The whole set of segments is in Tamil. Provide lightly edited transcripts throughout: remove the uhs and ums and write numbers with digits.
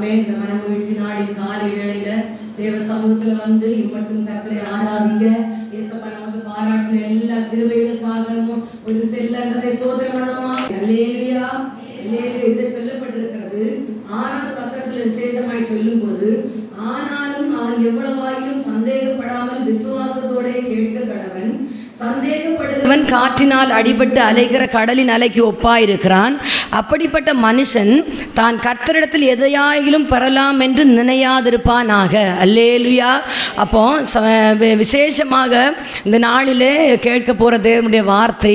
ஆமென். இந்த மனமகிழ்ச்சி நாளின் காலை வேளையில தேவ சமூகத்துல வந்து இம்மட்டும் கர்த்தரை ஆராதிக்க இயேசுப்பா நமக்கு பாராட்டின எல்லா கிருபைகளுக்காகவும் ஒரு செல்லன்றதை சோதனை பண்ணுமா. அல்லேலூயா அல்லேலூயா. இதிலே சொல்லப்பட்டிருக்கிறது 6வது வசனத்துல விசேஷமாய் சொல்லும் போது, ஆனாலும் அவன் எவ்வளவாயிலும் சந்தேகப்படாமல் விசுவாசத்தோட கேட்க கடவன். சந்தேகப்படுகிறவன் காற்றினால் அடிபட்டு அலைகிற கடலின் அலைக்கு ஒப்பாயிருக்கிறான். அப்படிப்பட்ட மனுஷன் தான் கர்த்தரிடத்தில் எதையாயிலும் பெறலாம் என்று நினையாதிருப்பானாக. அல்லேலுயா. அப்போ விசேஷமாக இந்த நாளிலே கேட்க போகிற தேவனுடைய வார்த்தை,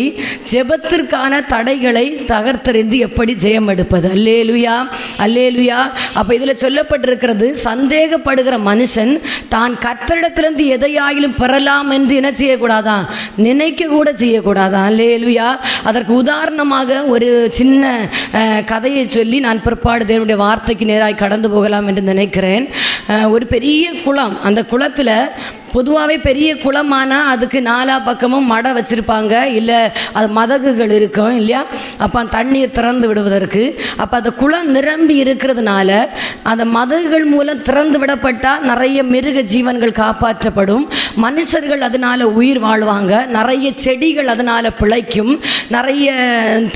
ஜெபத்திற்கான தடைகளை தகர்த்தறிந்து எப்படி ஜெயம் எடுப்பது. அல்லேலுயா அல்லேலுயா. அப்போ இதில் சொல்லப்பட்டிருக்கிறது, சந்தேகப்படுகிற மனுஷன் தான் கர்த்தரிடத்திலிருந்து எதையாயிலும் பெறலாம் என்று என்ன செய்யக்கூடாதான், நினைக்க கூட செய்யக்கூடாதான். அல்லேலூயா. அதற்கு உதாரணமாக ஒரு சின்ன கதையை சொல்லி நான் பிற்பாடு தேவனுடைய வார்த்தைக்கு நேராக கடந்து போகலாம் என்று நினைக்கிறேன். ஒரு பெரிய குளம், அந்த குளத்தில் பொதுவாகவே பெரிய குளமானால் அதுக்கு நாலா பக்கமும் மடை வச்சுருப்பாங்க, இல்லை அது மதகுகள் இருக்கும் இல்லையா. அப்போ தண்ணீர் திறந்து விடுவதற்கு, அப்போ அந்த குளம் நிரம்பி இருக்கிறதுனால அந்த மதகுகள் மூலம் திறந்து விடப்பட்டால் நிறைய மிருக ஜீவன்கள் காப்பாற்றப்படும், மனுஷர்கள் அதனால் உயிர் வாழ்வாங்க, நிறைய செடிகள் அதனால் பிழைக்கும், நிறைய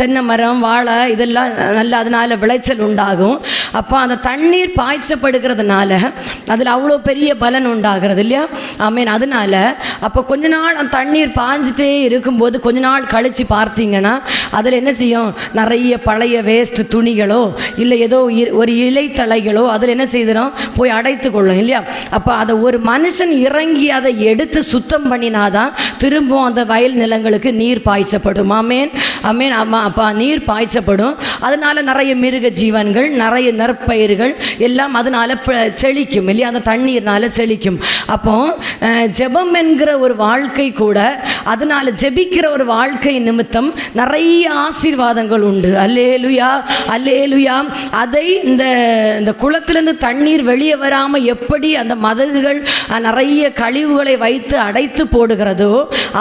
தென்னை மரம் வாழை இதெல்லாம் நல்ல அதனால் விளைச்சல் உண்டாகும். அப்போ அந்த தண்ணீர் பாய்ச்சப்படுகிறதுனால அதில் அவ்வளோ பெரிய பலன் உண்டாகிறது இல்லையா. ஆமீன். அதனால அப்போ கொஞ்ச நாள் அந்த தண்ணீர் பாய்ஞ்சிட்டே இருக்கும்போது கொஞ்ச நாள் கழித்து பார்த்தீங்கன்னா அதில் என்ன செய்யும், நிறைய பழைய வேஸ்ட் துணிகளோ இல்லை ஏதோ ஒரு இலைத்தழைகளோ அதில் என்ன செய்திடும், போய் அடைத்து கொள்ளும் இல்லையா. அப்போ அதை ஒரு மனுஷன் இறங்கி அதை எடுத்து சுத்தம் பண்ணினாதான் திரும்பவும் அந்த வயல் நிலங்களுக்கு நீர் பாய்ச்சப்படும். ஆமேன் ஆமேன். ஆமாம். அப்போ நீர் பாய்ச்சப்படும். அதனால் நிறைய மிருக ஜீவன்கள், நிறைய நற்பயிர்கள் எல்லாம் அதனால் செழிக்கும் இல்லையா, அந்த தண்ணீர்னால செழிக்கும். அப்போ ஜெபம் என்கிற ஒரு வாழ்க்கை கூட, அதனால் ஜெபிக்கிற ஒரு வாழ்க்கை நிமித்தம் நிறைய ஆசீர்வாதங்கள் உண்டு. அல்லேலுயா அல்லேலுயா. அதை இந்த குளத்திலிருந்து தண்ணீர் வெளியே வராமல் எப்படி அந்த மதகுகள் நிறைய கழிவுகளை வைத்து அடைத்து போடுகிறதோ,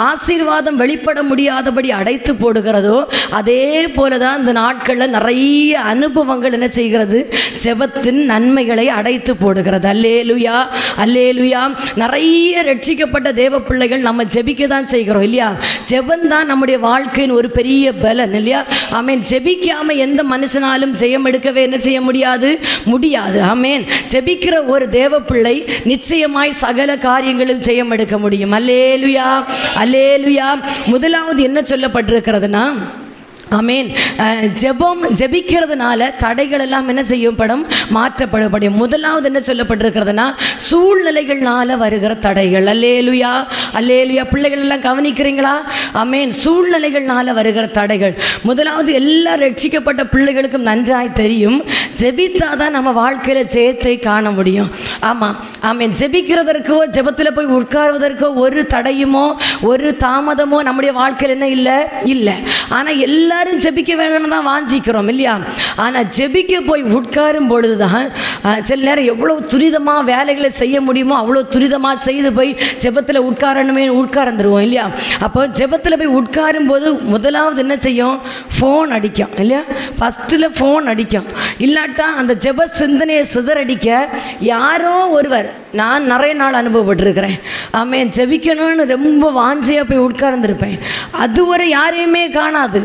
ஆசீர்வாதம் வெளிப்பட முடியாதபடி அடைத்து போடுகிறதோ, அதே போல தான் இந்த நாட்களில் நிறைய அனுபவங்கள் என்ன செய்கிறது, ஜெபத்தின் நன்மைகளை அடைத்து போடுகிறது. அல்லேலுயா அல்லேலுயா. நிறைய ரட்சிக்கப்பட்ட தேவ பிள்ளைகள் நம்ம ஜெபிக்க தான் செய்கிறோம் இல்லையா. ஜெபம் தான் நம்முடைய வாழ்க்கையின் ஒரு பெரிய பலன் இல்லையா. ஆமேன். ஜெபிக்காம எந்த மனுஷனாலும் ஜெயம் எடுக்கவே என்ன செய்ய முடியாது. ஆமேன். ஜெபிக்கிற ஒரு தேவ பிள்ளை நிச்சயமாய் சகல காரியங்களில் ஜெயம் எடுக்க முடியும். அல்லேலுயா அல்லேலுயா. முதலாவது என்ன சொல்லப்பட்டிருக்கிறதுனா, ஆமேன், ஜெபிக்கிறதுனால தடைகள் எல்லாம் என்ன செய்யப்படும், மாற்றப்படும். முதலாவது என்ன சொல்லப்பட்டிருக்கிறதுனா, சூழ்நிலைகள்னால வருகிற தடைகள். அல்லேலுயா அல்லேலுயா. பிள்ளைகள் எல்லாம் கவனிக்கிறீங்களா. ஆமேன். சூழ்நிலைகள்னால வருகிற தடைகள். முதலாவது எல்லா ரட்சிக்கப்பட்ட பிள்ளைகளுக்கும் நன்றாய் தெரியும், ஜெபித்தாதான் நம்ம வாழ்க்கையில் ஜெயத்தை காண முடியும். ஆமாம் ஆமேன். ஜெபிக்கிறதற்கோ ஜெபத்தில் போய் உட்காருவதற்கோ ஒரு தடையுமோ ஒரு தாமதமோ நம்முடைய வாழ்க்கையில் என்ன இல்லை. ஆனால் எல்லாரும் ஜெபிக்க வேணும்னு தான் வாஞ்சிக்கிறோம் இல்லையா. ஆனால் ஜெபிக்க போய் உட்காரும் பொழுது தான் சில நேரம் எவ்வளோ துரிதமாக வேலைகளை செய்ய முடியுமோ அவ்வளோ துரிதமாக செய்து போய் ஜெபத்தில் உட்கார்ந்துருவோம் இல்லையா. அப்போ ஜெபத்தில் போய் உட்காரும் போது முதலாவது என்ன செய்யும், ஃபோன் அடிக்கும் இல்லையா. ஃபஸ்ட்டில் ஃபோன் அடிக்கும். இல்லாட்டா அந்த ஜெப சிந்தனையை சிதறடிக்க யாரோ ஒருவர், நான் நிறைய நாள் அனுபவப்பட்டிருக்கிறேன். ஆமேன். ஜெபிக்கணும்னு ரொம்ப வாஞ்சியாக போய் உட்கார்ந்துருப்பேன், அது ஒரு யாரையுமே காணாது.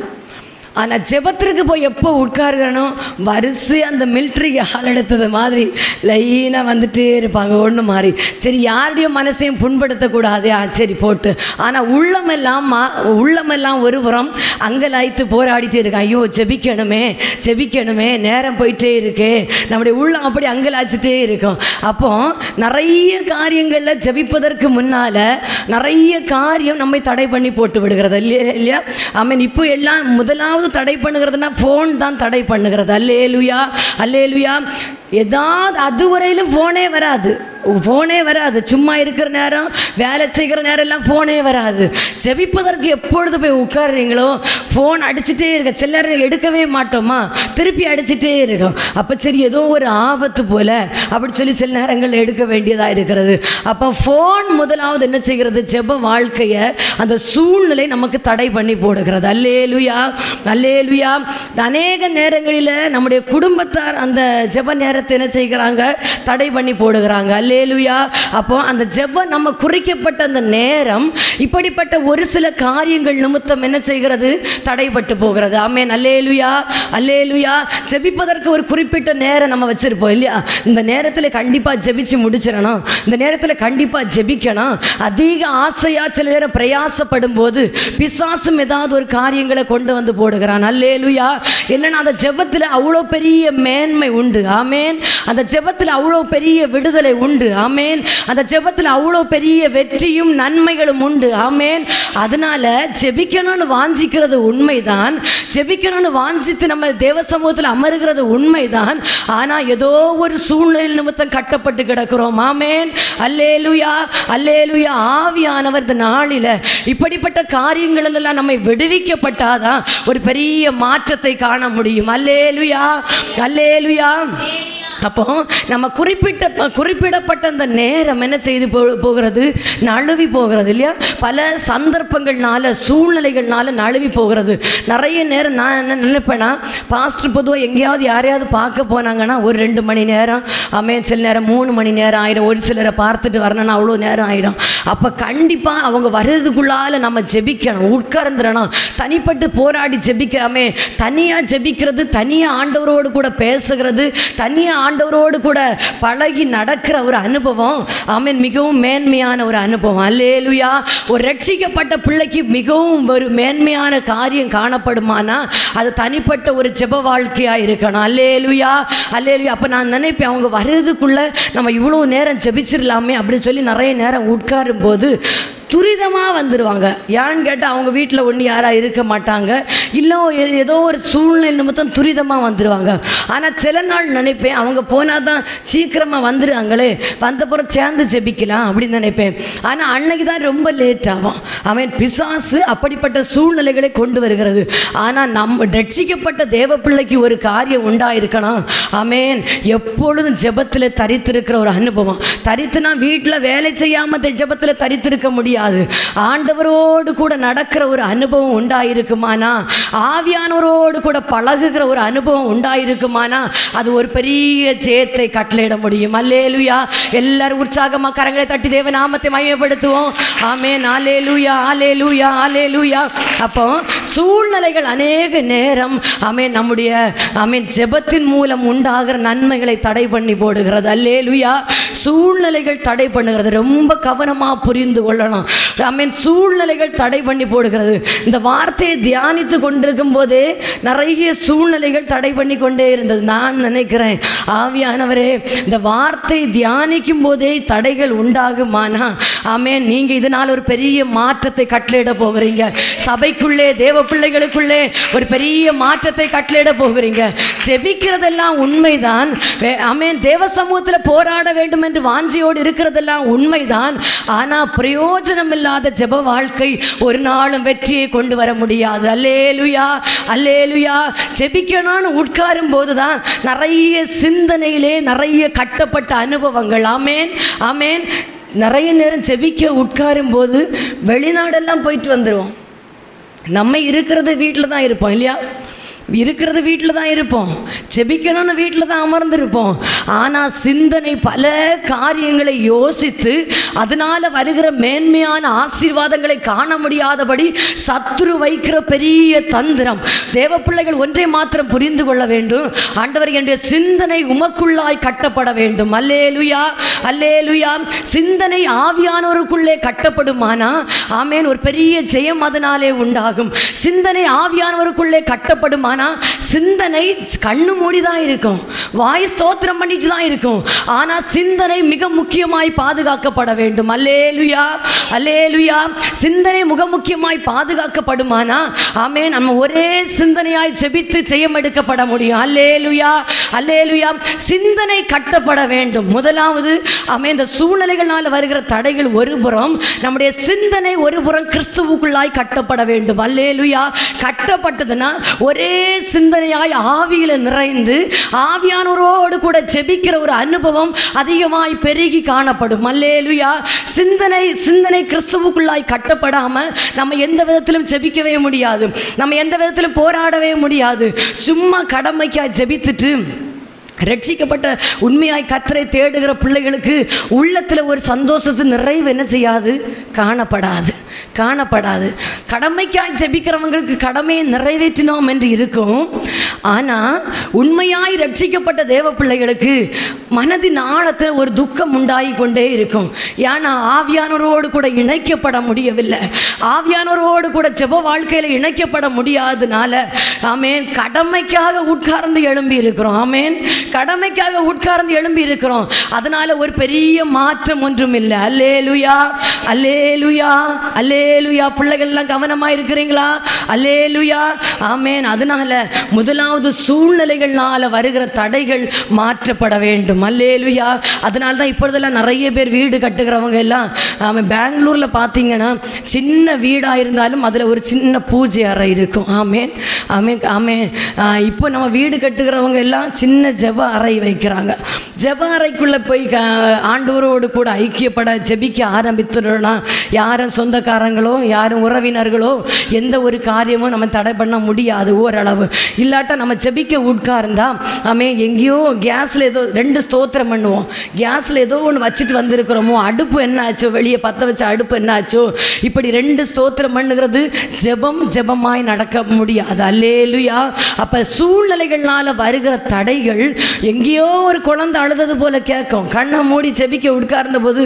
ஆனால் ஜெபத்திற்கு போய் எப்போ உட்காருகிறனோ வரிசை அந்த மிலிட்ரிக்கு ஆள் எடுத்தது மாதிரி லைனாக வந்துட்டே இருப்பாங்க ஒன்று மாதிரி. சரி, யாருடையும் மனசையும் புண்படுத்தக்கூடாது, சரி போட்டு. ஆனால் உள்ளமெல்லாம் ஒரு புறம் அங்கலாய்த்து போராடிட்டே இருக்கேன். ஐயோ ஜெபிக்கணுமே நேரம் போயிட்டே இருக்கே, நம்முடைய உள்ளம் அப்படி அங்கலாய்ச்சிட்டே இருக்கும். அப்போ நிறைய காரியங்களில் ஜெபிப்பதற்கு முன்னால் நிறைய காரியம் நம்மை தடை பண்ணி போட்டு விடுகிறது இல்லையா. ஆமீன். இப்போ எல்லாம் முதலாவது தடை பண்ணுகிறதுனா ஃபோன் தான் தடை பண்ணுகிறது. அல்லேலுயா அல்லேலுயா. ஏதாவது அதுவரையிலும் ஃபோனே வராது. ஃபோனே வராது. சும்மா இருக்கிற நேரம், வேலை செய்கிற நேரம் எல்லாம் ஃபோனே வராது. ஜெபிப்பதற்கு எப்பொழுது போய் உட்காருறீங்களோ ஃபோன் அடிச்சுட்டே இருக்க. சில நேரம் எடுக்கவே மாட்டோமா, திருப்பி அடிச்சுட்டே இருக்கும். அப்போ சரி ஏதோ ஒரு ஆபத்து போல அப்படி சொல்லி சில நேரங்கள் எடுக்க வேண்டியதாக இருக்கிறது. அப்போ ஃபோன் முதலாவது என்ன செய்கிறது, ஜெப வாழ்க்கையை அந்த சூழ்நிலை நமக்கு தடை பண்ணி போடுகிறது. அல்லேலூயா, அல்லேலூயா. அநேக நேரங்களில் நம்முடைய குடும்பத்தார் அந்த ஜெப நேரத்தை என்ன செய்கிறாங்க, தடை பண்ணி போடுகிறாங்க. அல்லேலூயா. அப்போ அந்த ஜெபம் நம்ம குறிக்கப்பட்ட அந்த நேரம் இப்படிப்பட்ட ஒரு சில காரியங்கள் நிமித்தம் என்ன செய்கிறது, தடைப்பட்டு போகிறது. ஆமென். அல்லேலூயா, அல்லேலூயா. ஜெபிப்பதற்கு ஒரு குறிப்பிட்ட நேரம் நம்ம வச்சிருப்போம் இல்லையா? இந்த நேரத்தில் கண்டிப்பாக ஜெபிச்சு முடிச்சிடணும், இந்த நேரத்தில் கண்டிப்பாக ஜெபிக்கணும். அதிக ஆசையாக சில நேரம் பிரயாசப்படும் போது பிசாசும் ஏதாவது ஒரு காரியங்களை கொண்டு வந்து போடுகிறான். அல்லேலூயா. என்னன்னா அந்த ஜெபத்தில் அவ்வளோ பெரிய மேன்மை உண்டு. ஆமேன். அந்த ஜெபத்தில் அவ்வளோ பெரிய விடுதலை உண்டு. ஆமேன். அந்த ஜெபத்தில் அவ்வளோ பெரிய வெற்றியும் நன்மைகளும் உண்டு. ஆமேன். அதனால ஜெபிக்கணும்னு வாஞ்சிக்கிறது உண்மைதான், ஜெபிக்கணும்னு வாஞ்சித்து நம்ம தேவ சமூகத்தில் அமருகிறது உண்மைதான். ஆனால் ஏதோ ஒரு சூழ்நிலை நிமித்தம் கட்டப்பட்டு கிடக்கிறோம். ஆமேன். அல்லேலூயா, அல்லேலூயா. ஆவியானவர் இந்த நாளில் இப்படிப்பட்ட காரியங்கள் எல்லாம் நம்மை விடுவிக்கப்பட்டாதான் ஒரு பெரிய மாற்றத்தை காண முடியும். அல்லேலூயா, அல்லேலூயா. அப்போ நம்ம குறிப்பிடப்பட்ட அந்த நேரம் என்ன செய்து போகிறது, நழுவி போகிறது இல்லையா? பல சந்தர்ப்பங்கள்னால, சூழ்நிலைகள்னால நழுவி போகிறது. நிறைய நேரம் நான் என்ன நினைப்பேன்னா, பாஸ்டர் பொதுவாக எங்கேயாவது யாரையாவது பார்க்க போனாங்கன்னா ஒரு 2 மணி நேரம், சில நேரம் 3 மணி நேரம் ஆயிரும். ஒரு சிலரை பார்த்துட்டு வரணும்னா அவ்வளோ நேரம் ஆயிரும். அப்போ கண்டிப்பாக அவங்க வர்றதுக்குள்ளால நம்ம ஜெபிக்கணும், உட்கார்ந்துடணும். தனிப்பட்டு போராடி ஜெபிக்கிறாமே, தனியாக ஜெபிக்கிறது, தனியாக ஆண்டவரோடு கூட பேசுகிறது, தனியாக ஆண்டவரோடு கூட பழகி நடக்கிற ஒரு அனுபவம் மிகவும் மேன்மையான ஒரு அனுபவம். அல்லேலூயா. ஒரு ரட்சிக்கப்பட்ட பிள்ளைக்கு மிகவும் ஒரு மேன்மையான காரியம் காணப்படுமானா அது தனிப்பட்ட ஒரு ஜெப வாழ்க்கையாக இருக்கணும். அல்லேலூயா, அல்லேலூயா. அப்போ நான் நினைப்பேன், அவங்க வர்றதுக்குள்ள நம்ம இவ்வளோ நேரம் ஜெபிச்சிடலாமே அப்படின்னு சொல்லி நிறைய நேரம் உட்காரும் போது துரிதமாக வந்துடுவாங்க. ஏன்னு கேட்டால் அவங்க வீட்டில் ஒன்று யாராக இருக்க மாட்டாங்க, இல்லை ஏதோ ஒரு சூழ்நிலை நிமித்தம் துரிதமாக வந்துடுவாங்க. ஆனால் சில நாள் நினைப்பேன், அவங்க போனால் தான் சீக்கிரமாக வந்துடுவாங்களே, வந்தப்புறம் சேர்ந்து ஜெபிக்கலாம் அப்படின்னு நினைப்பேன். ஆனால் அன்னைக்கு தான் ரொம்ப லேட் ஆகும். பிசாசு அப்படிப்பட்ட சூழ்நிலைகளை கொண்டு வருகிறது. ஆனால் நம்ம ரட்சிக்கப்பட்ட தேவ பிள்ளைக்கு ஒரு காரியம் உண்டாயிருக்கணும். எப்பொழுதும் ஜெபத்தில் தரித்திருக்கிற ஒரு அனுபவம். தரித்துனா வீட்டில் வேலை செய்யாமல் ஜெபத்தில் தரித்திருக்க முடியாது. ஆண்டவரோடு கூட நடக்கிற ஒரு அனுபவம் உண்டாயிருக்குமானா, ஆவியானவரோடு கூட பழகுகிற ஒரு அனுபவம் உண்டாயிருக்குமானா அது ஒரு பெரிய ஜெயத்தை கட்டளையிட முடியும். அல்லேலூயா. எல்லாரும் உற்சாகமா கரங்களை தட்டி தேவ நாமத்தை மகிமைப்படுத்துவோம். ஆமென். அல்லேலூயா, அல்லேலூயா, அல்லேலூயா. அப்போ சூழ்நிலைகள் அநேக நேரம் நம்முடைய ஜெபத்தின் மூலம் உண்டாகிற நன்மைகளை தடை பண்ணி போடுகிறது. அல்லேலூயா. சூழ்நிலைகள் தடை பண்ணுகிறது. ரொம்ப கவனமா புரிந்து கொள்ளணும். சூழ்நிலைகள் தடை பண்ணி போடுகிறது. இந்த வார்த்தையை தியானித்து கொண்டிருக்கும் போதே நிறைய சூழ்நிலைகள் தடை பண்ணி கொண்டே இருந்தது. நான் நினைக்கிறேன், ஆவியானவரே, இந்த வார்த்தை தியானிக்கும் போதே தடைகள் உண்டாகுமானா நீங்க இதனால் ஒரு பெரிய மாற்றத்தை கட்டளையிட போகிறீங்க. சபைக்குள்ளே, தேவ பிள்ளைகளுக்குள்ளே ஒரு பெரிய மாற்றத்தை கட்டளையிட போகிறீங்க. ஜெபிக்கிறதெல்லாம் உண்மைதான். தேவ சமூகத்தில் போராட வேண்டும் என்று வாஞ்சியோடு இருக்கிறதெல்லாம் உண்மைதான். ஆனால் பிரயோஜனம் இல்லாத ஜெப வாழ்க்கை ஒரு நாளும் வெற்றியை கொண்டு வர முடியாது. அல்லேலூயா, அல்லேலூயா. ஜெபிக்கணும்னு உட்காரும் போதுதான் நிறைய சிந்தனையிலே நிறைய கட்டப்பட்ட அனுபவங்கள். ஆமேன், ஆமேன். நிறைய நேரம் ஜெபிக்க உட்காரும் போது வெளிநாடெல்லாம் போயிட்டு வந்துடுவோம். நம்ம இருக்கிறது வீட்டில் தான் இருப்போம் இல்லையா? இருக்கிறது வீட்டில் தான் இருப்போம், ஜெபிக்கணும்னு வீட்டில் தான் அமர்ந்திருப்போம். ஆனால் சிந்தனை பல காரியங்களை யோசித்து அதனால் வருகிற மேன்மையான ஆசீர்வாதங்களை காண முடியாதபடி சத்துரு வைக்கிற பெரிய தந்திரம். தேவ பிள்ளைகள் ஒன்றை மாத்திரம் புரிந்து கொள்ள வேண்டும், ஆண்டவர், என்னுடைய சிந்தனை உமக்குள்ளாய் கட்டப்பட வேண்டும். அல்லேலூயா, அல்லேலூயா. சிந்தனை ஆவியானவருக்குள்ளே கட்டப்படுமானா ஒரு பெரிய ஜெயம் அதனாலே உண்டாகும். சிந்தனை ஆவியானவருக்குள்ளே கட்டப்படுமா ஆனால் சிந்தனை கண்ணு மூடி தான் இருக்கும், வாய் ஸ்தோத்திரம் பண்ணிட்டு தான் இருக்கும், ஆனால் சிந்தனை மிக முக்கியமாய் பாதுகாக்கப்பட வேண்டும். அல்லேலுயா, அல்லேலுயா. சிந்தனை மிக முக்கியமாய் பாதுகாக்கப்படுமானா ஆமென், நம்ம ஒரே சிந்தனையாய் ஜெபித்து ஜெயம் எடுக்கப்பட முடியும். அல்லேலுயா, அல்லேலுயா. சிந்தனை கட்டப்பட வேண்டும். முதலாவது ஆமென், இந்த சூழ்நிலைகளால் வருகிற தடைகள் ஒருபுறம், நம்முடைய சிந்தனை ஒருபுறம் கிறிஸ்துவுக்குள்ளாய் கட்டப்பட வேண்டும். அல்லேலுயா. கட்டப்பட்டதுன்னா ஒரே சிந்தனையாய் ஆவியில நிறைந்து ஆவியானவரோடு கூட ஜெபிக்கிற ஒரு அனுபவம் அதிகமாய் பெருகி காணப்படும். அல்லேலுயா. சிந்தனை கிறிஸ்துவுக்குள்ளாய் கட்டப்படாம நம்ம எந்த விதத்திலும் ஜெபிக்கவே முடியாது, நம்ம எந்த விதத்திலும் போராடவே முடியாது. சும்மா கடமைக்காய் ஜெபித்துட்டு ரட்சிக்கப்பட்ட உண்மையாய் கர்த்தரை தேடுகிற பிள்ளைகளுக்கு உள்ளத்தில் ஒரு சந்தோஷத்து நிறைவு என்ன செய்யாது, காணப்படாது. கடமைக்காய் ஜெபிக்கிறவங்களுக்கு கடமையை நிறைவேற்றினோம் என்று இருக்கும். ஆனால் உண்மையாய் ரட்சிக்கப்பட்ட தேவ பிள்ளைகளுக்கு மனதின் ஆழத்தில் ஒரு துக்கம் உண்டாகி கொண்டே இருக்கும். ஏன்னா ஆவியானவரோடு கூட இணைக்கப்பட முடியவில்லை, ஆவியானவரோடு கூட ஜெப வாழ்க்கையில் இணைக்கப்பட முடியாதனால ஆமென் கடமைக்காக உட்கார்ந்து எழும்பி இருக்கிறோம். ஆமென், கடமைக்காக உட்கார்ந்து எழும்பி இருக்கிறோம். அதனால ஒரு பெரிய மாற்றம் ஒன்றும் இல்லை. அல்லேலுயா, அல்லேலுயா, அல்லேலுயா. பிள்ளைகள் எல்லாம் கவனமா இருக்கிறீங்களா? அல்லேலுயா, ஆமென். அதனால முதலாவது சூழ்நிலைகளால வருகிற தடைகள் மாற்றப்பட வேண்டும். அல்லேலுயா. அதனால தான் இப்பொழுதெல்லாம் நிறைய பேர் வீடு கட்டுகிறவங்க எல்லாம் ஆமென், பெங்களூர்ல பார்த்தீங்கன்னா சின்ன வீடாக இருந்தாலும் அதில் ஒரு சின்ன பூஜை அறை இருக்கும். ஆமென், ஆமென், ஆமென். இப்போ நம்ம வீடு கட்டுகிறவங்க எல்லாம் சின்ன ஜெப அறை வைக்கிறாங்க. ஜெப அறைக்குள்ளே போய் ஆண்டவரோடு கூட ஐக்கியப்பட ஜெபிக்க ஆரம்பித்துட்டோம்னா யாரும் சொந்தக்காரங்களோ யாரும் உறவினர்களோ எந்த ஒரு காரியமும் நம்ம தடை பண்ண முடியாது. ஓரளவு இல்லாட்டா நம்ம ஜெபிக்க உட்கார்ந்தா எங்கேயோ கேஸில் ஏதோ 2 ஸ்தோத்திரம் பண்ணுவோம், கேஸில் ஏதோ ஒன்று வச்சுட்டு வந்திருக்கிறோமோ, அடுப்பு என்ன ஆச்சோ, வெளியே பற்ற வச்ச அடுப்பு என்ன ஆச்சோ, இப்படி 2 ஸ்தோத்திரம் பண்ணுகிறது ஜெபமாய் நடக்க முடியாது. அல்லேலுயா. அப்போ சூழ்நிலைகள்னால வருகிற தடைகள் எங்கேயோ ஒரு குழந்தை அழுதது போல கேட்கும். கண்ணை மூடி ஜெபிக்க உட்கார்ந்த போது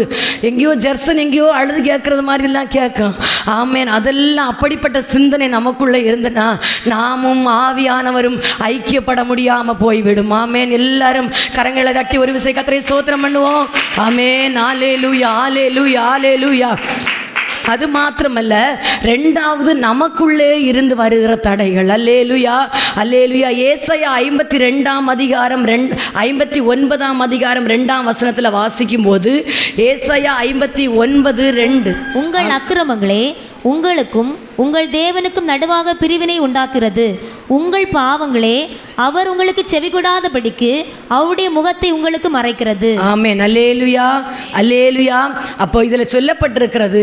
எங்கேயோ ஜெர்சன் எங்கேயோ அழுது கேட்கறது மாதிரிலாம் கேட்கும். ஆமென். அதெல்லாம் அப்படிப்பட்ட சிந்தனை நமக்குள்ளே இருந்தனா நாமும் ஆவியானவரும் ஐக்கியப்பட முடியாம போய்விடும். ஆமென். எல்லாரும் கரங்களை தட்டி ஒரு விசை கர்த்தரை ஸ்தோத்திரம் பண்ணுவோம். ஆமென். அல்லேலூயா, அல்லேலூயா, அல்லேலூயா. அது மாத்திரமல்ல, 2வது நமக்குள்ளே இருந்து வருகிற தடைகள். அல்லேலுயா, அல்லேலுயா. ஏசாயா 52ஆம் அதிகாரம் 59ஆம் அதிகாரம் 2ஆம் வசனத்தில் வாசிக்கும் போது ஏசாயா 59:2 உங்கள் அக்கிரமங்களே உங்களுக்கும் உங்கள் தேவனுக்கும் நடுவாக பிரிவினை உண்டாக்குறது, உங்கள் பாவங்களே அவர் உங்களுக்கு செவிகொடாதபடிக்கு அவருடைய முகத்தை உங்களுக்கு மறைக்கிறது. ஆமென். அல்லேலுயா, அல்லேலுயா. அப்போ இதில் சொல்லப்பட்டிருக்கிறது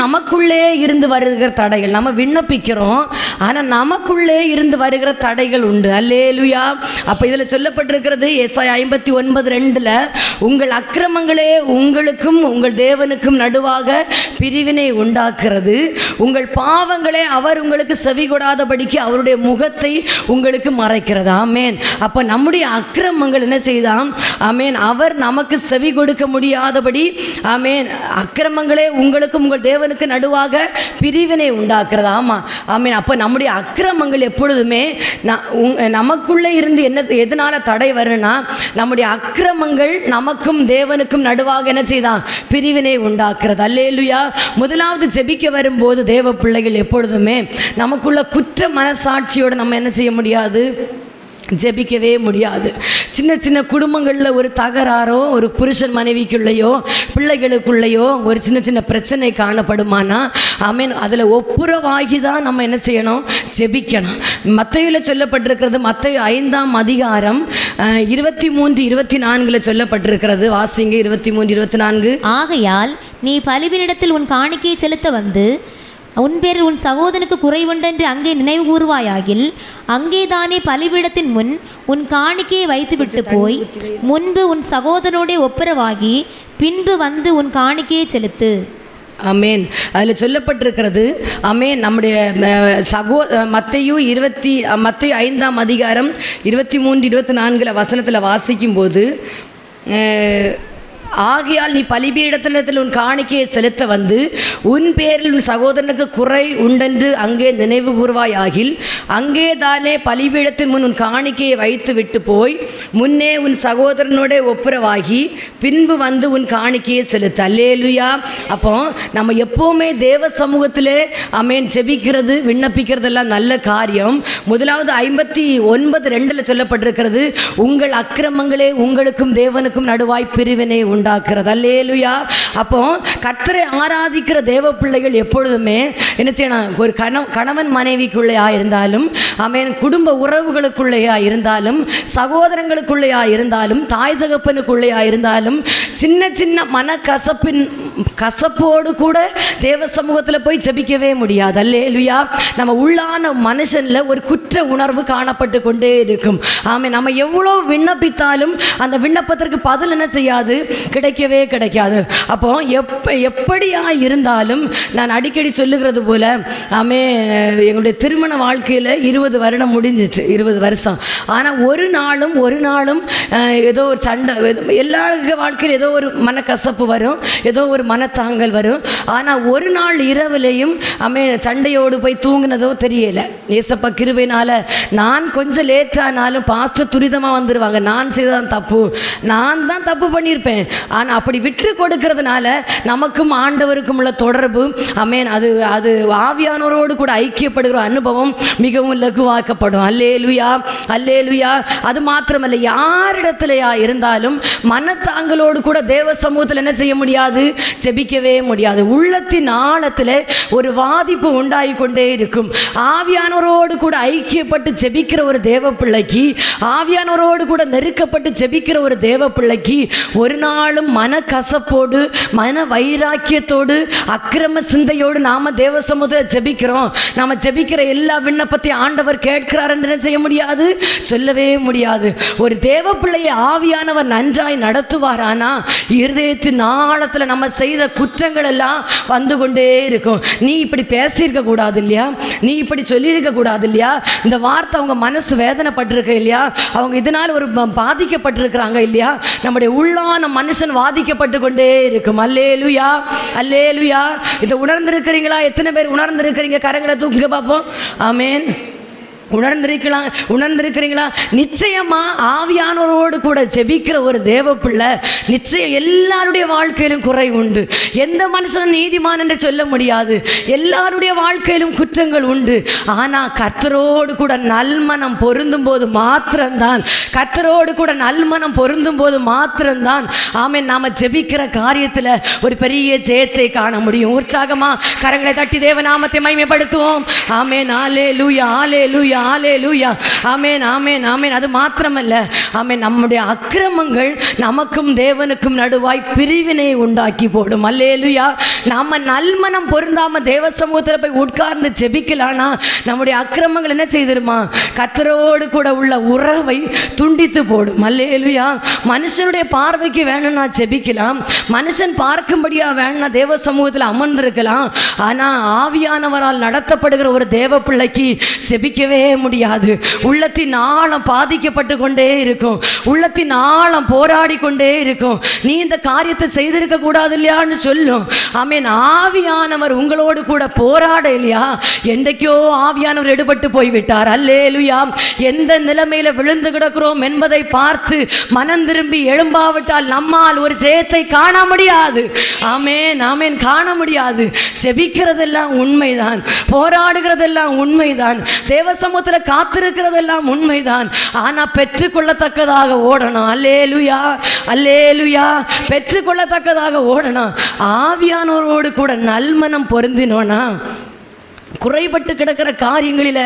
நமக்குள்ளே இருந்து வருகிற தடைகள். நம்ம விண்ணப்பிக்கிறோம், ஆனால் நமக்குள்ளே இருந்து வருகிற தடைகள் உண்டு. அல்லேலுயா. அப்போ இதில் சொல்லப்பட்டிருக்கிறது ஏசாயா 59:2 உங்கள் அக்கிரமங்களே உங்களுக்கும் உங்கள் தேவனுக்கும் நடுவாக பிரிவினை உண்டாக்குறது, உங்கள் பாவங்களே அவர் உங்களுக்கு செவி கொடாதபடிக்கு அவருடைய முகத்தை உங்களுக்கு மறைக்கிறது. ஆமென். அப்போ நம்முடைய அக்கிரமங்கள் என்ன செய்தாம்? ஆமென். அவர் நமக்கு செவி கொடுக்க முடியாதபடி ஆமென் அக்கிரமங்களே உங்களுக்கும் உங்கள் தேவனுக்கு நடுவாக பிரிவினை உண்டாக்குறது. ஆமாம், ஆமென். அப்போ நம்முடைய அக்கிரமங்கள் எப்பொழுதுமே நமக்குள்ளே இருந்து எதனால தடை வரும்னா நம்முடைய அக்கிரமங்கள் நமக்கும் தேவனுக்கும் நடுவாக என்ன செய்தான்? பிரிவினை உண்டாக்குறது. அல்லேலுயா. முதலாவது ஜெபிக்க வரும்போது தேவ பிள்ளைகள் எப்பொழுதுமே நமக்குள்ள குற்ற மனசாட்சியோடு நம்ம என்ன செய்ய முடியாது? ஜெபிக்கவே முடியாது. சின்ன சின்ன குடும்பங்களில் ஒரு தகராறோ, ஒரு புருஷன் மனைவிக்குள்ளேயோ பிள்ளைகளுக்குள்ளேயோ ஒரு சின்ன சின்ன பிரச்சனை காணப்படுமானா ஆமென், அதில் ஒப்புரவாகி தான் நம்ம என்ன செய்யணும்? ஜெபிக்கணும். மத்தேயுவில் சொல்லப்பட்டிருக்கிறது, மத்தேயு 5ஆம் அதிகாரம் 23-24 சொல்லப்பட்டிருக்கிறது. வாசிங்க 23-24. ஆகையால் நீ பலிபீடத்தில் உன் காணிக்கையை செலுத்த வந்து உன் பேரில் உன் சகோதரனுக்கு குறைவுண்டென்று அங்கே நினைவு கூறுவாயாகில் அங்கேதானே பலிபீடத்தின் முன் உன் காணிக்கையை வைத்துவிட்டு போய் முன்பு உன் சகோதரனோட ஒப்புரவாகி பின்பு வந்து உன் காணிக்கையை செலுத்து. ஆமென். அதில் சொல்லப்பட்டிருக்கிறது ஆமென். நம்முடைய மத்தேயு 5ஆம் அதிகாரம் 23-24 வசனத்தில் வாசிக்கும்போது ஆகையால் நீ பலிபீடத்தினிடத்தில் உன் காணிக்கையை செலுத்த வந்து உன் பேரில் உன் சகோதரனுக்கு குறை உண்டென்று அங்கே நினைவு கூர்வாயாகில் அங்கே தானே பலிபீடத்தின் முன் உன் காணிக்கையை வைத்து விட்டு போய் முன்னே உன் சகோதரனோட ஒப்புரவாகி பின்பு வந்து உன் காணிக்கையை செலுத்த. அல்லேலூயா. அப்போ நம்ம எப்போவுமே தேவ சமூகத்திலே ஆமென் ஜெபிக்கிறது விண்ணப்பிக்கிறதெல்லாம் நல்ல காரியம். முதலாவது 59:2 சொல்லப்பட்டிருக்கிறது, உங்கள் அக்கிரமங்களே உங்களுக்கும் தேவனுக்கும் நடுவாய் பிரிவினை உண்டாக்குறது. அல்லேலூயா. அப்போ கர்த்தரை ஆராதிக்கிற தேவ பிள்ளைகள் எப்பொழுதுமே என்ன செய்யணும்? ஒரு கணவன் மனைவிக்குள்ளேயா இருந்தாலும் ஆமென், குடும்ப உறவுகளுக்குள்ளேயா இருந்தாலும், சகோதரங்களுக்குள்ளேயா இருந்தாலும், தாய் தகப்பனுக்குள்ளேயா இருந்தாலும், சின்ன சின்ன கசப்போடு கூட தேவ சமூகத்தில் போய் ஜெபிக்கவே முடியாது. அல்லேலூயா. நம்ம உள்ளான மனுஷன்ல ஒரு குற்ற உணர்வு காணப்பட்டு கொண்டே இருக்கும். ஆமென். நம்ம எவ்வளோ விண்ணப்பித்தாலும் அந்த விண்ணப்பத்திற்கு பதில் என்ன செய்யாது? கிடைக்கவே கிடைக்காது. அப்போ எப்படியா இருந்தாலும் நான் அடிக்கடி சொல்லுகிறது போல ஆமென், எங்களுடைய திருமண வாழ்க்கையில் 20 வருடம் முடிஞ்சிட்டு, 20 வருஷம். ஆனால் ஒரு நாளும் ஏதோ ஒரு சண்டை, எல்லாருடைய வாழ்க்கையில் ஏதோ ஒரு மனக்கசப்பு வரும், ஏதோ ஒரு மனத்தாங்கல் வரும். ஆனால் ஒரு நாள் இரவுலையும் சண்டையோடு போய் தூங்கினதோ தெரியல. ஏசப்பா கிருபையினால நான் கொஞ்சம் லேட்டானாலும் பாஸ்டர் துரிதமாக வந்துடுவாங்க. நான் செய்தான் தப்பு, நான் தான் தப்பு பண்ணியிருப்பேன். ஆனால் அப்படி விட்டு கொடுக்கறதுனால நமக்கும் ஆண்டவருக்கும் உள்ள தொடர்பு ஆமென், அது ஆவியானவரோடு கூட ஐக்கியப்படுகிற அனுபவம் மிகவும் லகுவாக்கப்படும். அல்லேலூயா, அல்லேலூயா. அது மாத்திரமல்ல, யாரிடத்திலையா இருந்தாலும் மனத்தாங்களோடு கூட தேவ சமூகத்தில் என்ன செய்ய முடியாது? ஜெபிக்கவே முடியாது. உள்ளத்தின் ஆழத்தில் ஒரு வாதிப்பு உண்டாகி கொண்டே இருக்கும். ஆவியானவரோடு கூட ஐக்கியப்பட்டு ஜெபிக்கிற ஒரு தேவ பிள்ளைக்கு, ஆவியானவரோடு கூட நெருக்கப்பட்டு ஜெபிக்கிற ஒரு தேவ பிள்ளைக்கு ஒரு நாளும் மனக்கசப்போடு மன வைராக்கியத்தோடு அக்கிரம சிந்தையோடு நாம தேவ சமூகத்தில் ஜெபிக்கிறோம், நாம ஜெபிக்கிற எல்லா விண்ணப்பத்தையும் ஆண்டவர் கேட்கிறார் என்று செய்ய முடியாது, சொல்லவே முடியாது. ஒரு தேவ பிள்ளையை ஆவியானவர் நன்றாய் நடத்துவாரானா இருதயத்தின் ஆழத்தில் நம்ம செய்த குற்றங்கள் எல்லாம் வந்து கொண்டே இருக்கும். நீ இப்படி பேசியிருக்க கூடாது இல்லையா, நீ இப்படி சொல்லியிருக்க கூடாது இல்லையா, இந்த வார்த்தை அவங்க மனசு வேதனைப்பட்டிருக்க இல்லையா, அவங்க இதனால் ஒரு பாதிக்கப்பட்டிருக்கிறாங்க இல்லையா, நம்முடைய உள்ளான மனுஷன் பாதிக்கப்பட்டு கொண்டே இருக்கும். அல்லேலூயா, அல்லேலூயா. இதை உணர்ந்திருக்கிறீங்களா? எத்தனை பேர் உணர்ந்திருக்கிறீங்க? கரங்களை தூக்குங்க பார்ப்போம். ஆமென். உணர்ந்திருக்கிறீங்களா? நிச்சயமா ஆவியானவரோடு கூட ஜெபிக்கிற ஒரு தேவ பிள்ளை நிச்சயம் எல்லாருடைய வாழ்க்கையிலும் குறை உண்டு. எந்த மனுஷனும் நீதிமான் என்று சொல்ல முடியாது. எல்லாருடைய வாழ்க்கையிலும் குற்றங்கள் உண்டு. ஆனால் கர்த்தரோடு கூட நல்மனம் பொருந்தும் போது மாத்திரம்தான், கர்த்தரோடு கூட நல்மனம் பொருந்தும் போது மாத்திரம்தான் ஆமென், நாம ஜெபிக்கிற காரியத்தில் ஒரு பெரிய ஜெயத்தை காண முடியும். உற்சாகமா கரங்களை தட்டி தேவ நாமத்தை மகிமைப்படுத்துவோம். ஆமென். அல்லேலூயா, அல்லேலூயா, அல்லேலூயா. ஆமென், ஆமென், ஆமென். அது மாத்திரமல்ல, ஆமென், நம்முடைய அக்கிரமங்கள் நமக்கும் தேவனுக்கும் நடுவாய் பிரிவினை உண்டாக்கி போடும். அல்லேலூயா. நாம நல்மனம் பொருந்தாம தேவ சமூகத்தில் போய் உட்கார்ந்து ஜெபிக்கலானா நம்முடைய அக்கிரமங்கள் என்ன செய்திருமா? கர்த்தரோடு கூட உள்ள உறவை துண்டித்து போடும். அல்லேலூயா. மனுஷனுடைய பார்வைக்கு வேணும்னா ஜெபிக்கலாம், மனுஷன் பார்க்கும்படியா வேணும்னா தேவ சமூகத்தில் அமர்ந்திருக்கலாம். ஆனா ஆவியானவரால் நடத்தப்படுகிற ஒரு தேவ பிள்ளைக்கு ஜெபிக்கவே முடியாது. உள்ளத்தின் ஆழம் பாதிக்கப்பட்டு கொண்டே இருக்கும், உள்ளத்தின் ஆழம் போராடி கொண்டே இருக்கும். நீ இந்த காரியத்தை செய்திருக்க கூடாது இல்லையான்னு சொல்லும். ஆமென். ஆவியானவர் உங்களோடு கூட போராட இல்லையா? என்றைக்கோ ஆவியானவர் எடுபட்டு போய்விட்டார். அல்லேலூயா. எந்த நிலைமையில விழுந்து கிடக்கிறோம் என்பதை பார்த்து மனம் திரும்பி எழும்பாவிட்டால் நம்மால் ஒரு ஜெயத்தை காண முடியாது. ஆமென், ஆமென், காண முடியாது. ஜெபிக்கிறதெல்லாம் உண்மைதான், போராடுகிறதெல்லாம் உண்மைதான், தேவ சமூகத்தில் காத்திருக்கிறதெல்லாம் உண்மைதான். ஆனா பெற்றுக்கொள்ளத்தக்கதாக ஓடணும். அல்லேலூயா, அல்லேலூயா. பெற்றுக்கொள்ளத்தக்கதாக ஓடணும். ஆவியானவரோடு கூட நல்மனம் பொருந்தினோனா குறைபட்டு கிடக்கிற காரியங்களில்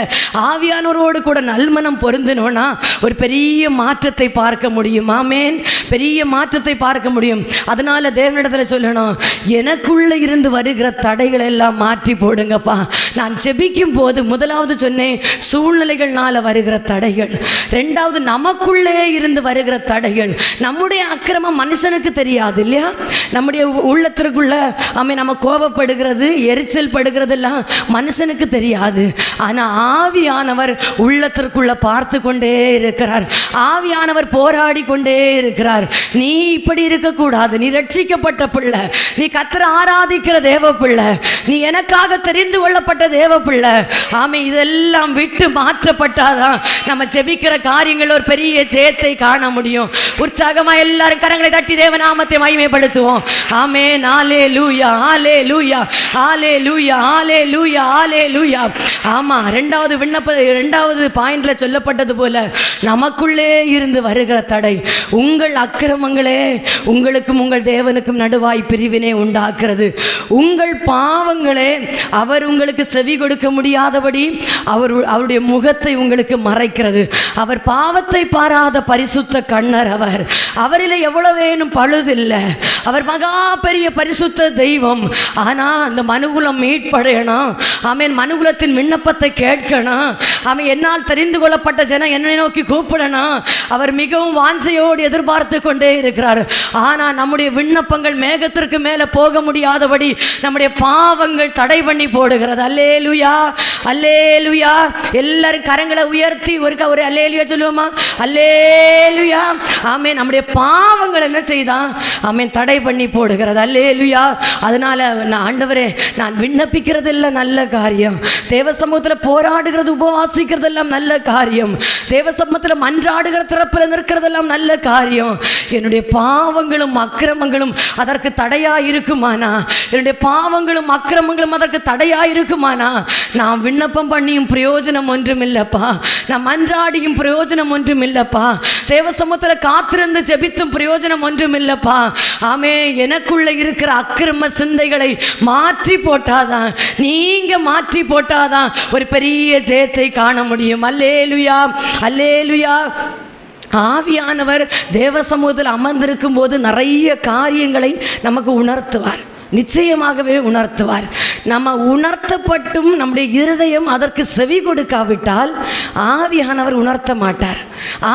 ஆவியானவரோடு கூட நல்மனம் பொருந்தினோன்னா ஒரு பெரிய மாற்றத்தை பார்க்க முடியும். ஆமென். பெரிய மாற்றத்தை பார்க்க முடியும். அதனால தேவனிடத்தில் சொல்லணும், எனக்குள்ள இருந்து வருகிற தடைகளை எல்லாம் மாற்றி போடுங்கப்பா. நான் ஜெபிக்கும் போது முதலாவது சொன்னேன், சூழ்நிலைகள்னால வருகிற தடைகள். ரெண்டாவது, நமக்குள்ளே இருந்து வருகிற தடைகள். நம்முடைய அக்கிரமம் மனுஷனுக்கு தெரியாது இல்லையா? நம்முடைய உள்ளத்திற்குள்ள நம்ம கோபப்படுகிறது, எரிச்சல் படுகிறதெல்லாம் மனுஷன் மனுஷனுக்கு தெரியாது. ஆனால் ஆவியானவர் உள்ளத்திற்குள்ள பார்த்து கொண்டே இருக்கிறார். ஆவியானவர் போராடி கொண்டே இருக்கிறார். நீ இப்படி இருக்கக்கூடாது. நீ ரட்சிக்கப்பட்ட பிள்ளை, நீ கர்த்தரை ஆராதிக்கிற தேவ பிள்ளை, நீ எனக்காக தெரிந்து கொள்ளப்பட்ட தேவ பிள்ளை. ஆமே, இதெல்லாம் விட்டு மாற்றப்பட்டாதான் நம்ம ஜெபிக்கிற காரியங்கள் ஒரு பெரிய ஜெயத்தை காண முடியும். உற்சாகமா எல்லாரும் கரங்களை தட்டி தேவநாமத்தை மகிமைப்படுத்துவோம். ஆமென். ஹல்லேலூயா, ஹல்லேலூயா, ஹல்லேலூயா, ஹல்லேலூயா, ஹல்லேலூயா. ஆமா, இரண்டாவது பாயிண்ட்ல சொல்லப்பட்டது போல நமக்குள்ளே இருந்து வருகிற தடை, உங்கள் அக்கிரமங்களே உங்களுக்கும் உங்கள் தேவனுக்கும் நடுவாய் பிரிவினை உண்டாக்குறது. உங்கள் பாவங்களே அவர் உங்களுக்கு செவி கொடுக்க முடியாதபடி அவருடைய முகத்தை உங்களுக்கு மறைக்கிறது. அவர் பாவத்தை பாராத பரிசுத்த கண்ணர். அவரில் எவ்வளவேனும் பழுதில்லை. அவர் மகா பெரிய பரிசுத்த தெய்வம். ஆனா அந்த மனுகுலம் மீட்படையணும். ஆமென். மனுகுலத்தின் விண்ணப்பத்தை கேட்கணும். ஆமென். என்னால் தெரிந்து கொள்ளப்பட்ட ஜனம் என்னை நோக்கி கூப்பிடணும். அவர் மிகவும் வாஞ்சையோடு எதிர்பார்த்து கொண்டே இருக்கிறார். ஆனா நம்முடைய விண்ணப்பங்கள் மேகத்திற்கு மேலே போக முடியாதபடி நம்முடைய பாவங்கள் தடை பண்ணி போடுகிறது. அல்லேலூயா, அல்லேலூயா. எல்லாரும் கரங்களை உயர்த்தி ஒரு அல்லேலூயா சொல்லுவோமா? அல்லேலூயா. ஆமென். நம்முடைய பாவங்கள் என்ன செய்தான்? ஆமென், தடை பண்ணி போடுகிறது. அல்லேலூயா. அதனால ஆண்டவரே, நான் விண்ணப்பிக்கிறதெல்லாம் நல்ல காரியம், தேவ சமூகத்தில் போராடுகிறது உபவாசிக்கிறதெல்லாம் நல்ல காரியம், தேவ சமூகத்தில் மன்றாடுகிற திறப்பில் நிற்கிறதெல்லாம் நல்ல காரியம். என்னுடைய பாவங்களும் அக்கிரமங்களும் அதற்கு தடையா இருக்குமானா, என்னுடைய பாவங்களும் அக்கிரமங்களும் அதற்கு தடையா இருக்குமானா, நான் விண்ணப்பம் பண்ணியும் பிரயோஜனம் ஒன்றும் இல்லப்பா, நான் மன்றாடியும் பிரயோஜனம் ஒன்றும் இல்லப்பா, தேவ சமூகத்தில் காத்திருந்து ஜெபித்தும் பிரயோஜனம் ஒன்றும் இல்லப்பா. ஆமே, எனக்குள்ள இருக்கிற அக்கிரம சிந்தைகளை மாற்றி போட்டாதான், நீங்க மாற்றி போட்டாதான் ஒரு பெரிய ஜெயத்தை காண முடியும். அல்லேலூயா, அல்லேலூயா. ஆவியானவர் தேவ சமூகத்தில் அமர்ந்திருக்கும் போது நிறைய காரியங்களை நமக்கு உணர்த்துவார். நிச்சயமாகவே உணர்த்துவார். நம்ம உணர்த்தப்பட்டும் நம்முடைய இருதயம் அதற்கு செவி கொடுக்காவிட்டால் ஆவியானவர் உணர்த்த மாட்டார்.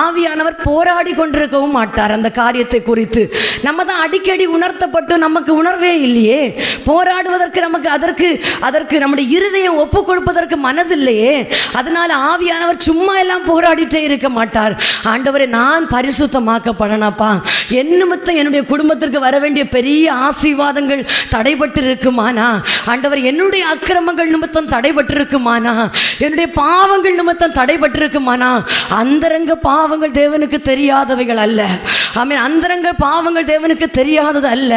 ஆவியானவர் போராடி கொண்டிருக்கவும் மாட்டார். அந்த காரியத்தை குறித்து நம்ம தான் அடிக்கடி உணர்த்தப்பட்டு நமக்கு உணர்வே இல்லையே, போராடுவதற்கு நமக்கு அதற்கு நம்முடைய இருதயம் ஒப்பு கொடுப்பதற்கு மனதில்லையே. அதனால ஆவியானவர் சும்மா எல்லாம் போராடிட்டே இருக்க மாட்டார். ஆண்டவரே, நான் பரிசுத்தமாக்கப்படணப்பா, என் நிமித்தம் என்னுடைய குடும்பத்திற்கு வர வேண்டிய பெரிய ஆசீர்வாதங்கள் தடைபட்டு இருக்குமானா, ஆண்டவர் என்னுடைய அக்கிரமங்கள் நிமித்தம் தடைபட்டு இருக்குமானா, என்னுடைய பாவங்கள் நிமித்தம் தடைபட்டு இருக்குமானா, அந்தரங்க பாவங்கள் தேவனுக்கு தெரியாதவைகள் அல்ல. ஆமென். அந்தரங்க பாவங்கள் தேவனுக்கு தெரியாதது அல்ல.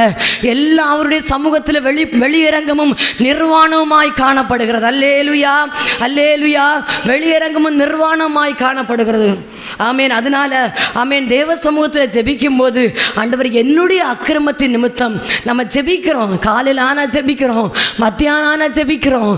எல்லாம் அவருடைய சமூகத்தில் வெளியரங்கமும் நிர்வாணமாய் காணப்படுகிறது. அல்லேலூயா, அல்லேலூயா. வெளியரங்கமும் நிர்வாணமாய் காணப்படுகிறது. ஆமென். அதனால ஆமென், தேவ சமூகத்தில் ஜெபிக்கும் போது ஆண்டவர் என்னுடைய அக்கிரமத்தின் நிமித்தம் நம்ம ஜெபிக்கிறோம். காலையில் ஆனா ஜெபிக்கிறோம், மத்தியானம் ஆனா ஜெபிக்கிறோம்,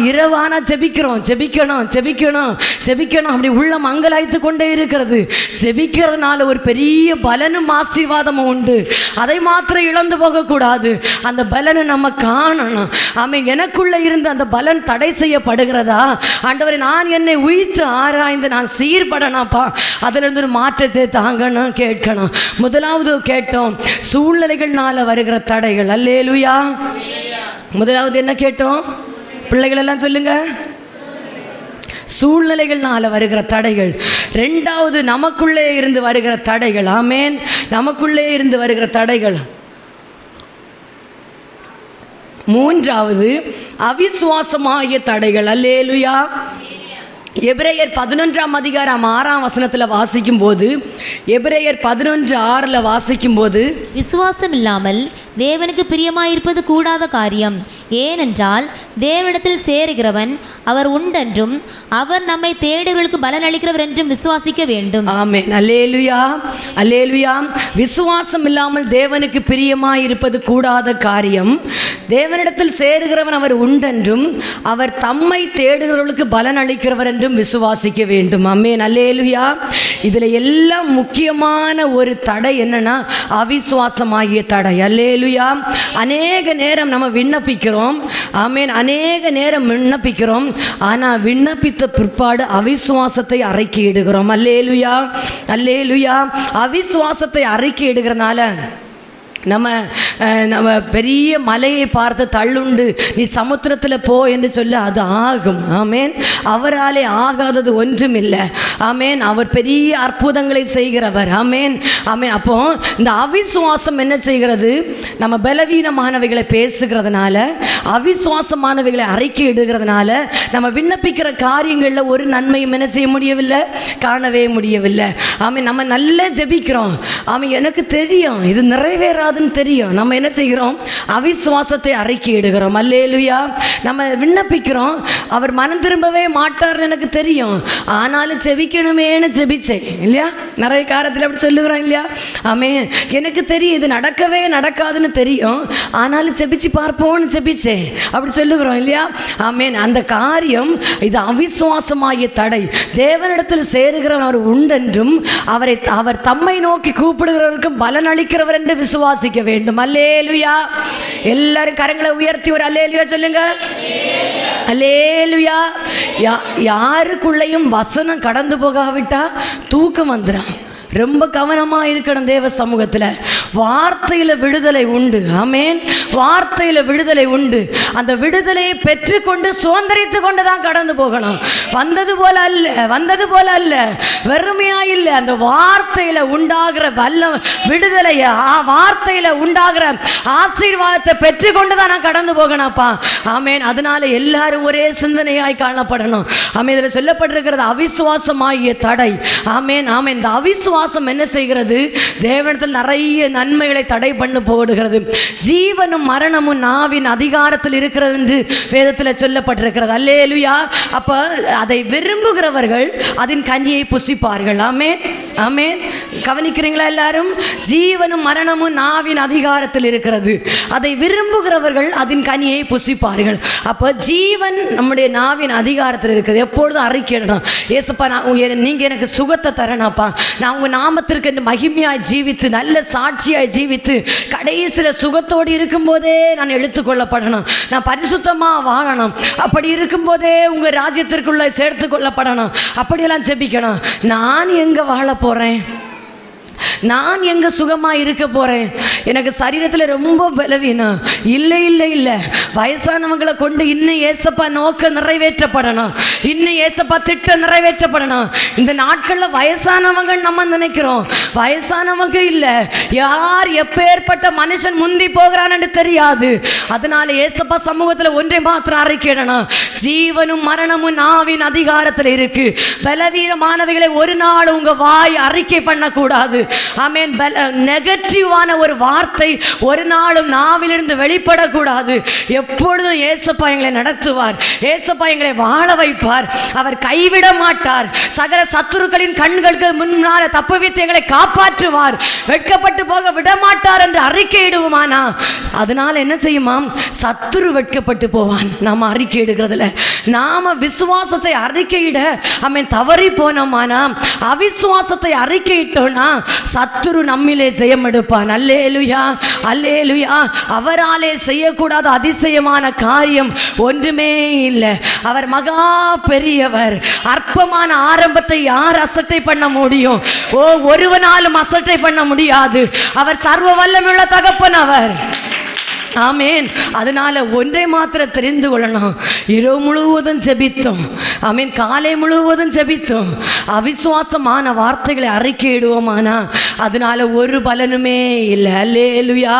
இரவு ஆனா ஜெபிக்கிறோம். ஜெபிக்கணும், ஜெபிக்கணும், ஜெபிக்கணும். அப்படி உள்ள மங்கலாய்த்து கொண்டே இருக்கிறது. ஜெபிக்கிறதுனால ஒரு பெரிய பலனும் ஆசீர்வாதமும் உண்டு. அதை மாத்திரம் இழந்து போகக்கூடாது. அந்த பலனை நம்ம காணணும். ஆமென். எனக்குள்ள இருந்து அந்த பலன் தடை செய்யப்படுகிறதா? ஆண்டவரே, நான் என்னை உயிர்த்து ஆராய்ந்து நான் சீர்படணப்பா, அதிலிருந்து ஒரு மாற்றத்தை தாங்கணும், கேட்கணும். முதலாவது கேட்டோம், சூழ்நிலைகள்னால வருகிற தடைகள். அல்லேலூயா. முதலாவது என்ன கேட்டோம்? பிள்ளைகள் எல்லாம் சொல்லுங்க. சூழ்நிலைகள்னால வருகிற தடைகள். ரெண்டாவது, நமக்குள்ளே இருந்து வருகிற தடைகள். ஆமென். நமக்குள்ளே இருந்து வருகிற தடைகள். மூன்றாவது, அவிசுவாசமாகிய தடைகள். அல்லேலூயா. எபிரேயர் 11:6 வாசிக்கும் போது, எபிரேயர் 11:6 வாசிக்கும் போது, விசுவாசம் இல்லாமல் தேவனுக்கு பிரியமாயிருப்பது கூடாத காரியம். ஏனென்றால் தேவனிடத்தில் சேருகிறவன் அவர் உண்டென்றும் அவர் நம்மை தேடுகிறவர்களுக்கு பலன் அளிக்கிறவர் என்றும் விசுவாசிக்க வேண்டும். ஆமென். அல்லேலூயா, அல்லேலூயா. விசுவாசம் இல்லாமல் தேவனுக்கு பிரியமாயிருப்பது கூடாத காரியம். தேவனிடத்தில் சேருகிறவன் அவர் உண்டென்றும் அவர் தம்மை தேடுகிறவர்களுக்கு பலன் அளிக்கிறவர் என்றும் விசுவாசிக்க வேண்டும். ஆமென். அல்லேலூயா. இதில் எல்லாம் முக்கியமான ஒரு தடை என்னன்னா அவிசுவாசமாகிய தடை. அல்லேலூயா. அநேக நேரம் நம்ம விண்ணப்பிக்கிறோம். ஆமென். அநேக நேரம் விண்ணப்பிக்கிறோம். ஆனால் விண்ணப்பித்த பிற்பாடு அவிசுவாசத்தை அறிக்கையிடுகிறோம். அல்லேலூயா, அல்லேலூயா. அவிசுவாசத்தை அறிக்கையிடுகிறனால நம்ம நம்ம பெரிய மலையை பார்த்து தள்ளுண்டு நீ சமுத்திரத்தில் போ என்று சொல்ல அது ஆகும். ஆமேன். அவராலே ஆகாதது ஒன்றும் இல்லை. ஆமேன். அவர் பெரிய அற்புதங்களை செய்கிறவர். ஆமேன். ஆமேன். அப்போ இந்த அவிசுவாசம் என்ன செய்கிறது? நம்ம பலவீனமானவைகளை பேசுகிறதுனால, அவிசுவாசமானவைகளை அறிக்கை இடுகிறதுனால நம்ம விண்ணப்பிக்கிற காரியங்களில் ஒரு நன்மையும் என்ன செய்ய முடியவில்லை, காணவே முடியவில்லை. ஆமேன். நம்ம நல்லா ஜெபிக்கிறோம். ஆமேன். எனக்கு தெரியும் இது நிறைவேறாதுன்னு தெரியும். நம்ம என்ன செய்கிறோம்? அவிசுவாசத்தை அறிக்கை இடுகிறோம். அல்லேலூயா. நம்ம விண்ணப்பிக்கிறோம், அவர் மனம் திரும்பவே மாட்டார்னு எனக்கு தெரியும், ஆனாலும் ஜெபிக்கணுமேனு ஜெபிச்சேன் இல்லையா? நிறைய காரியத்தில் அப்படி சொல்லுகிறோம் இல்லையா? ஆமேன். எனக்கு தெரியும் இது நடக்கவே நடக்காதுன்னு தெரியும், ஆனாலும் ஜெபிச்சு பார்ப்போம்னு ஜெபிச்சேன் அப்படி சொல்லுகிறோம் இல்லையா? ஆமேன். அந்த காரியம் இது அவிசுவாசமாகிய தடை. தேவனிடத்தில் சேருகிறவன் அவர் உண்டென்றும் அவர் தம்மை நோக்கி கூப்பிடுகிறவருக்கும் பலன் அளிக்கிறவர் என்று விசுவாசிக்க வேண்டும். அல்லேலூயா. எல்லாரும் கரங்களை உயர்த்தி ஒரு அல்லேலூயா சொல்லுங்க. அல்லேலூயா. யாருக்குள்ளையும் வசனம் கடந்து போகாவிட்டா தூக்கம் வந்துடும். ரொம்ப கவனமாக இருக்கணும். தேவ சமூகத்தில் வார்த்தையில் விடுதலை உண்டு. ஆமேன். வார்த்தையில் விடுதலை உண்டு. அந்த விடுதலையை பெற்றுக்கொண்டு சுதந்திரித்து கொண்டு தான் கடந்து போகணும். வந்தது போல அல்ல, வெறுமையா இல்லை. அந்த வார்த்தையில் உண்டாகிற வல்ல விடுதலையை, வார்த்தையில் உண்டாகிற ஆசீர்வாதத்தை பெற்றுக்கொண்டு தான் நான் கடந்து போகணும்ப்பா. ஆமேன். அதனால எல்லாரும் ஒரே சிந்தனையாய் காணப்படணும். ஆமேன். இதில் சொல்லப்பட்டிருக்கிறது அவிசுவாசமாகிய தடை. ஆமேன். ஆமேன். இந்த அவிசுவாசம் என்ன செய்கிறது? தேவனிடத்தில் நிறைய நன்மைகளை தடை பண்ணி போடுகிறது. ஜீவனும் மரணமும் நாவின் அதிகாரத்தில் இருக்கிறது என்று வேதத்தில் சொல்லப்பட்டிருக்கிறது. அல்லேலூயா. அப்ப அதை விரும்புகிறவர்கள் அதன் கனியை புசிப்பார்கள். ஆமேன். ஆமேன். கவனிக்கிறீங்களா எல்லாரும்? ஜீவனும் மரணமும் நாவின் அதிகாரத்தில் இருக்கிறது. அதை விரும்புகிறவர்கள் அதன் கனியை புசிப்பார்கள். அப்ப ஜீவன் நம்முடைய நாவின் அதிகாரத்தில் இருக்குது. எப்பொழுதும் அறிக்கையிடணும், ஏசப்பா நீங்க எனக்கு சுகத்தை தரணப்பா, நான் உங்க நாமத்திற்கு என்று மகிமையாய் ஜீவித்து நல்ல சாட்சியாய் ஜீவித்து கடைசியில் சுகத்தோடு இருக்கும்போதே நான் எடுத்துக்கொள்ளப்படணும். நான் பரிசுத்தமாக வாழணும். அப்படி இருக்கும்போதே உங்கள் ராஜ்யத்திற்குள்ளே சேர்த்து கொள்ளப்படணும். அப்படியெல்லாம் ஜெபிக்கணும். நான் எங்கே வாழ போகிறேன்? நான் எங்கே சுகமாக இருக்க போகிறேன்? எனக்கு சரீரத்தில் ரொம்ப பலவீனம். இல்லை, வயசானவங்களை கொண்டு இன்னும் ஏசப்பா நோக்க நிறைவேற்றப்படணும். இன்னும் ஏசப்பா திட்டம் நிறைவேற்றப்படணும். இந்த நாட்களில் வயசானவங்க நம்ம நினைக்கிறோம், வயசானவங்க இல்லை. யார் எப்பேற்பட்ட மனுஷன் முந்தி போகிறான்னு தெரியாது. அதனால ஏசப்பா சமூகத்தில் ஒன்றை மாத்திரம் அறிக்கையிடணும், ஜீவனும் மரணமும் நாவின் அதிகாரத்தில் இருக்கு. பலவீனமானவைகளை ஒரு நாள் உங்க வாய் அறிக்கை பண்ணக்கூடாது. ஆமென். நெகட்டிவான ஒரு வார்த்தை ஒரு நாளும் நாவிலிருந்து வெளிப்படக்கூடாது. எப்பொழுதும் ஏசப்பா எங்களை நடத்துவார், ஏசப்பா எங்களை வாழ வைப்பார், அவர் கைவிட மாட்டார். சகல சத்துருக்களின் கண்களுக்கு முன்னால தப்புவித்து எங்களை காப்பாற்றுவார், வெட்கப்பட்டு போக விட மாட்டார் என்று அறிக்கையிடுவோமானா, அதனால என்ன செய்யுமாம்? சத்துரு வெட்கப்பட்டு போவான். நாம அறிக்கை எடுக்கிறதுல நாம விசுவாசத்தை அறிக்கையிட ஆமென் தவறி போனோமானா, அவிசுவாசத்தை அறிக்கையிட்டோம்னா சத்துரு நம்மிலே ஜெயம் எடுப்பான். அல்லேலூயா, அல்லேலூயா. அவராலே செய்யக்கூடாத அதிசயமான காரியம் ஒன்றுமே இல்லை. அவர் மகா பெரியவர். அற்பமான ஆரம்பத்தை யார் அசட்டை பண்ண முடியும்? ஒருவனாலும் அசட்டை பண்ண முடியாது. அவர் சர்வ வல்லமையுள்ள தகப்பன் அவர். ஆமேன். அதனால ஒன்றை மாத்திரம் தெரிந்து கொள்ளணும், இரவு முழுவதும் ஜெபித்தோம், ஆமேன், காலை முழுவதும் ஜெபித்தோம், அவிசுவாசமான வார்த்தைகளை அறிக்கையிடுவோமானா அதனால ஒரு பலனுமே இல்லை. அல்லேலூயா.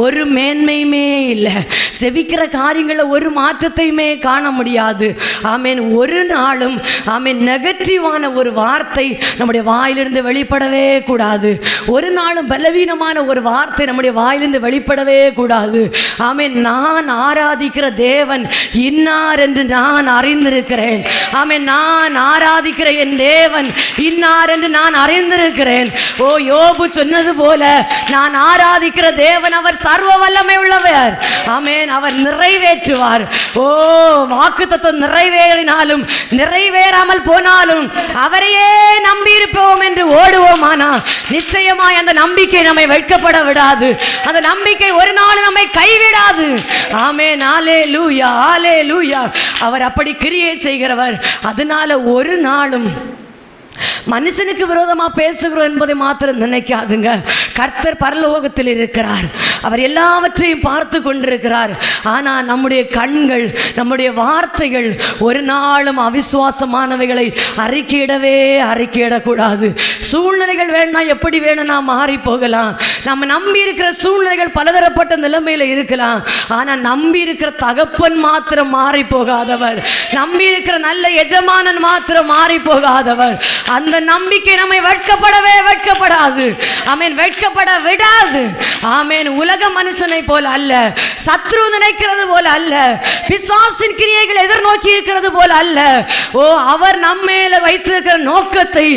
ஒரு மேன்மையுமே இல்லை. ஜெபிக்கிற காரியங்களில் ஒரு மாற்றத்தையுமே காண முடியாது. ஆமேன். ஒரு நாளும் ஆமேன் நெகட்டிவான ஒரு வார்த்தை நம்முடைய வாயிலிருந்து வெளிப்படவே கூடாது. ஒரு நாளும் பலவீனமான ஒரு வார்த்தை நம்முடைய வாயிலிருந்து வெளிப்படவே கூடாது. ஆமென். நான் ஆராதிக்கிற தேவன் இன்னார் என்று நான் அறிந்திருக்கிறேன். ஆமென். நான் ஆராதிக்கிற என் தேவன் இன்னார் என்று நான் அறிந்திருக்கிறேன். யோபு சொன்னது போல நான் ஆராதிக்கிற தேவன் அவர் சர்வ வல்லமை உள்ளவர். ஆமென். அவர் நிறைவேற்றுவார். வாக்குத்தத்தம் நிறைவேறினாலும் நிறைவேறாமல் போனாலும் அவரையே நம்பி இருப்போம் என்று ஓடுவோமானா நிச்சயமாய் அந்த நம்பிக்கை நம்மை வெட்கப்பட விடாது. அந்த நம்பிக்கை ஒரு நாள் நம்மை கைவிடாது. ஆமென். அல்லேலூயா, அல்லேலூயா. அவர் அப்படி கிரியை செய்கிறவர். அதனால ஒரு நாளும் மனுஷனுக்கு விரோதமாக பேசுகிறோம் என்பதை மாத்திரம் நினைக்காதுங்க. கர்த்தர் பரலோகத்தில் இருக்கிறார், அவர் எல்லாவற்றையும் பார்த்து கொண்டிருக்கிறார். ஆனால் நம்முடைய கண்கள், நம்முடைய வார்த்தைகள் ஒரு நாளும் அவிசுவாசமானவைகளை அறிக்கையிடக்கூடாது. சூழ்நிலைகள் வேணா எப்படி வேணும்னா மாறி போகலாம். நம்ம நம்பி இருக்கிற சூழ்நிலைகள் பலதரப்பட்ட நிலைமையில இருக்கலாம். ஆனா நம்பி இருக்கிற தகப்பன் மாத்திரம் மாறி போகாதவர், நம்பி இருக்கிற நல்ல எஜமானன் மாத்திரம் மாறி போகாதவர். அந்த நம்பிக்கை நம்மை வெட்கப்படாது. ஆமென், வெட்கப்பட விடாது. ஆமென். உலக மனுஷனை போல அல்ல, சத்ரு நினைக்கிறது போல அல்ல, பிசாசின் கிரியைகள் எதிர்நோக்கி இருக்கிறது போல அல்ல. ஓ, அவர் நம்மேல வைத்திருக்கிற நோக்கத்தை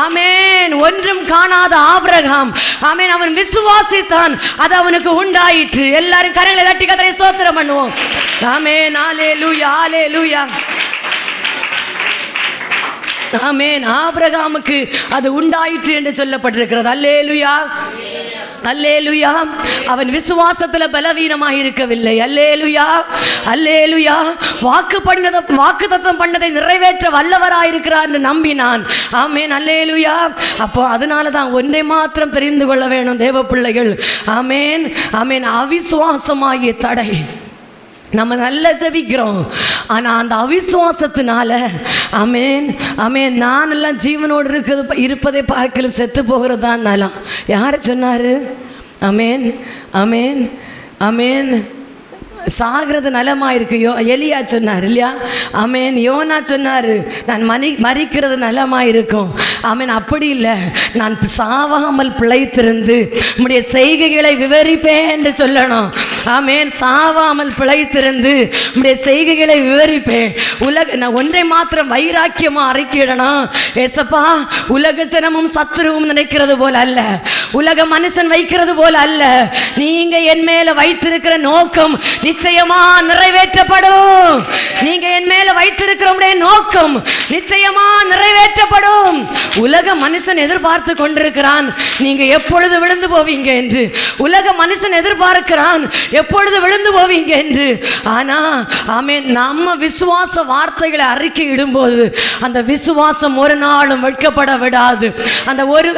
ஆமென் ஒன்றும் காணாத ஆபிரகாம் ஆமென் அவன் விசுவாசித்தான், அது அவனுக்கு உண்டாயிற்று. எல்லாரும் கரங்களை தட்டி கர்த்தரை ஸ்தோத்திரம் பண்ணுவோம். ஆமென். ஹல்லேலூயா, ஹல்லேலூயா, ஆமென். ஆபிரகாமுக்கு அது உண்டாயிற்று என்று சொல்லப்பட்டிருக்கிறது. அல்லேலூயா, அல்லேலூயா. அவன் விசுவாசத்துல பலவீனமாக இருக்கவில்லை. அல்லேலூயா, அல்லேலூயா. வாக்குத்தத்தம் பண்ணதை நிறைவேற்ற வல்லவராயிருக்கிறார் என்று நம்பினான். ஆமென், அல்லேலூயா. அப்போ அதனால தான் ஒன்றை மாத்திரம் தெரிந்து கொள்ள வேணும் தேவ பிள்ளைகள். ஆமென், ஆமென். அவிசுவாசமாகிய தடை. நம்ம நல்லா ஜெபிக்கிறோம், ஆனால் அந்த அவிசுவாசத்தினால ஆமென், ஆமென், நானெல்லாம் ஜீவனோடு இருப்பதை பார்க்கலும் செத்து போகிறதான் நலம். யார் சொன்னார்? ஆமென், ஆமென், ஆமென். சாகிறது நலமாயிருக்கு. எலியா சொன்னார் இல்லையா? ஆமென். யோனா சொன்னார், நான் மரிக்கிறது நலமாயிருக்கும். ஆமென். அப்படி இல்லை, நான் சாவாமல் பிழைத்திருந்து உம்முடைய செய்கைகளை விவரிப்பேன் என்று சொல்லணும். ஆமென். சாவாமல் பிழைத்திருந்து உம்முடைய செய்கைகளை விவரிப்பேன். நான் ஒன்றை மாத்திரம் வைராக்கியமாக அறிக்கையிடணும். ஏசப்பா, உலக ஜனமும் சத்துருவும் நினைக்கிறது போல அல்ல, உலக மனுஷன் வைக்கிறது போல அல்ல. நீங்க என் மேல வைத்திருக்கிற நோக்கம் நிச்சயமா நிறைவேற்றப்படும். நீங்க என் மேல வைத்திருக்கிற நோக்கம் நிச்சயமா நிறைவேற்றப்படும். உலக மனுஷன் எதிர்பார்த்து கொண்டிருக்கிறான் நீங்க எப்பொழுது விழுந்து போவீங்க என்று. உலக மனுஷன் எதிர்பார்க்கிறான் எப்பொழுது விழுந்து போவீங்க என்று. ஆனா ஆமென், நம்ம விசுவாச வார்த்தைகளை அறிக்கை இடும்போது அந்த விசுவாசம் ஒரு நாளும் வெட்கப்பட விடாது.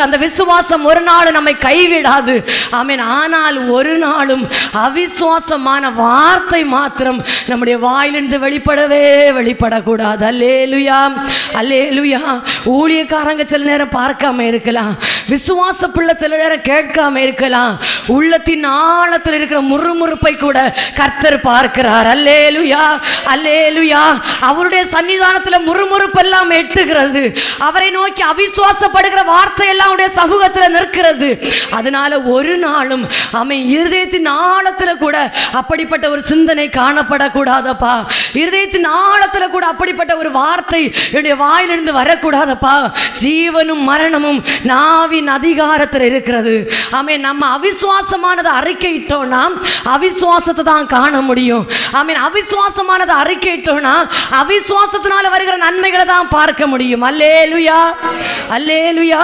அந்த விசுவாசம் ஒரு நாளும் நம்மை கைவிடாது. ஆமென். ஆனால் ஒரு நாளும் அவிசுவாசமான வார்த்தை மாத்திரம் நம்முடைய வாயிலிருந்து வெளிப்படக்கூடாது. அல்லேலூயா, அல்லேலூயா. ஊழியக்காரங்க சில நேரம் பார்க்காம இருக்கலாம், விசுவாச பிள்ளை சில நேரம் கேட்காம இருக்கலாம். உள்ளத்தின் ஆழத்தில் இருக்கிற முறுமுறுப்பை கூட கர்த்தர் பார்க்கிறார். அல்லேலூயா, அல்லேலூயா. அவருடைய சன்னிதானத்தில் முறுமுறுப்பெல்லாம் எட்டுகிறது. அவரை நோக்கி அவிசுவாசப்படுகிற வார்த்தை எல்லாம் அவருடைய சமூகத்தில் நிற்கிறது. அதனால ஒரு நாளும் அவன் இருதயத்தின் ஆழத்தில் கூட அப்படிப்பட்ட ஒரு சிந்தனை காணப்படக்கூடாதப்பா. இருதயத்தின் ஆழத்தில் கூட அப்படிப்பட்ட ஒரு வார்த்தை என்னுடைய வாயிலிருந்து வரக்கூடாதப்பா. ஜீவனும் மரணமும் நாவின் அதிகாரத்தில் இருக்கிறது. ஆமென். நம்ம அவிசுவாசமானதை அறிக்கையிட்டோம்னா அவிசுவாசத்தை தான் காண முடியும். ஆமென். அவிசுவாசமானதை அறிக்கையிட்டோம்னா அவிசுவாசத்தினால வருகிற நன்மைகளை தான் பார்க்க முடியும். அல்லேலூயா, அல்லேலூயா.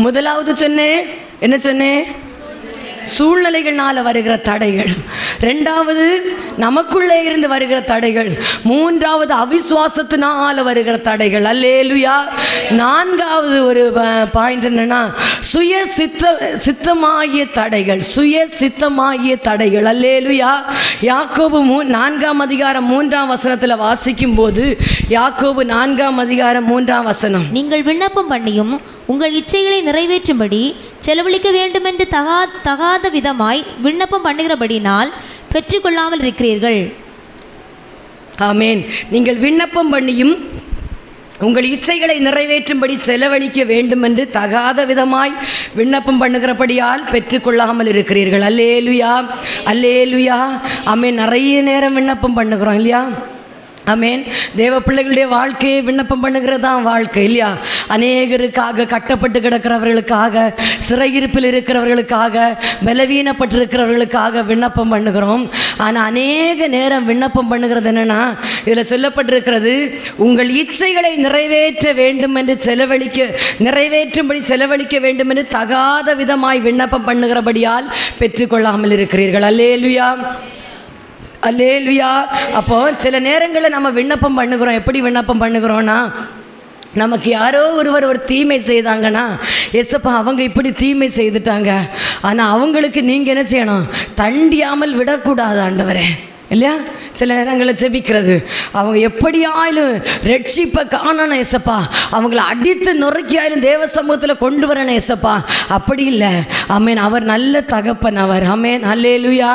முதலாவது சொன்னேன், என்ன சொன்னேன்? சூழ்நிலைகள்னால வருகிற தடைகள். ரெண்டாவது நமக்குள்ளே இருந்து வருகிற தடைகள். மூன்றாவது அவிசுவாசத்தினால வருகிற தடைகள். அல்லேலூயா. நான்காவது ஒரு பாயிண்ட் என்னன்னா சித்தமாகிய தடைகள். சுயசித்தமாகிய தடைகள். அல்லேலூயா. யாக்கோபு 4ஆம் அதிகாரம் 3ஆம் வசனத்தில் வாசிக்கும் போது, யாக்கோபு 4ஆம் அதிகாரம் 3ஆம் வசனம், நீங்கள் விண்ணப்பம் பண்ணியும் உங்கள் இச்சைகளை நிறைவேற்றும்படி செலவழிக்க வேண்டும் என்று தகாத விதமாய் விண்ணப்பம் பண்ணுகிறபடினால் பெற்றுக்கொள்ளாமல் இருக்கிறீர்கள். ஆமென். நீங்கள் விண்ணப்பம் பண்ணியும் உங்கள் இச்சைகளை நிறைவேற்றும்படி செலவழிக்க வேண்டும் என்று தகாத விதமாய் விண்ணப்பம் பண்ணுகிறபடியால் பெற்றுக்கொள்ளாமல் இருக்கிறீர்கள். அல்லேலூயா, அல்லேலூயா. ஆமென். நிறைய நேரம் விண்ணப்பம் பண்ணுகிறோம் இல்லையா? ஆமென். தேவ பிள்ளைகளுடைய வாழ்க்கையை விண்ணப்பம் பண்ணுகிறது தான் வாழ்க்கை இல்லையா? அநேகருக்காக, கட்டப்பட்டு கிடக்கிறவர்களுக்காக, சிறையிருப்பில் இருக்கிறவர்களுக்காக, பலவீனப்பட்டிருக்கிறவர்களுக்காக விண்ணப்பம் பண்ணுகிறோம். ஆனால் அநேக நேரம் விண்ணப்பம் பண்ணுகிறது என்னன்னா, இதில் சொல்லப்பட்டிருக்கிறது, உங்கள் இச்சைகளை நிறைவேற்ற வேண்டும் என்று நிறைவேற்றும்படி செலவழிக்க வேண்டும் என்று தகாத விதமாய் விண்ணப்பம் பண்ணுகிறபடியால் பெற்றுக்கொள்ளாமல் இருக்கிறீர்கள். அல்லேலூயா, அல்லேலூயா. அப்போ சில நேரங்களில் நம்ம விண்ணப்பம் பண்ணுகிறோம். எப்படி விண்ணப்பம் பண்ணுகிறோன்னா, நமக்கு யாரோ ஒருவர் ஒரு தீமை செய்தாங்கன்னா, ஏசப்பா அவங்க இப்படி தீமை செய்துட்டாங்க, ஆனால் அவங்களுக்கு நீங்கள் என்ன செய்யணும்? தண்டியாமல் விடக்கூடாது ஆண்டவரே, இல்லையா? சில நேரங்களில் ஜெபிக்கிறது, அவங்க எப்படியாயிலும் ரட்சிப்பை காணணும் ஏசப்பா, அவங்கள அடித்து நொறுக்கியாயிலும் தேவ சமூகத்தில் கொண்டு வரணும் ஏசப்பா. அப்படி இல்லை. ஆமேன். அவர் நல்ல தகப்பன் அவர். ஆமேன். அல்லேலுயா,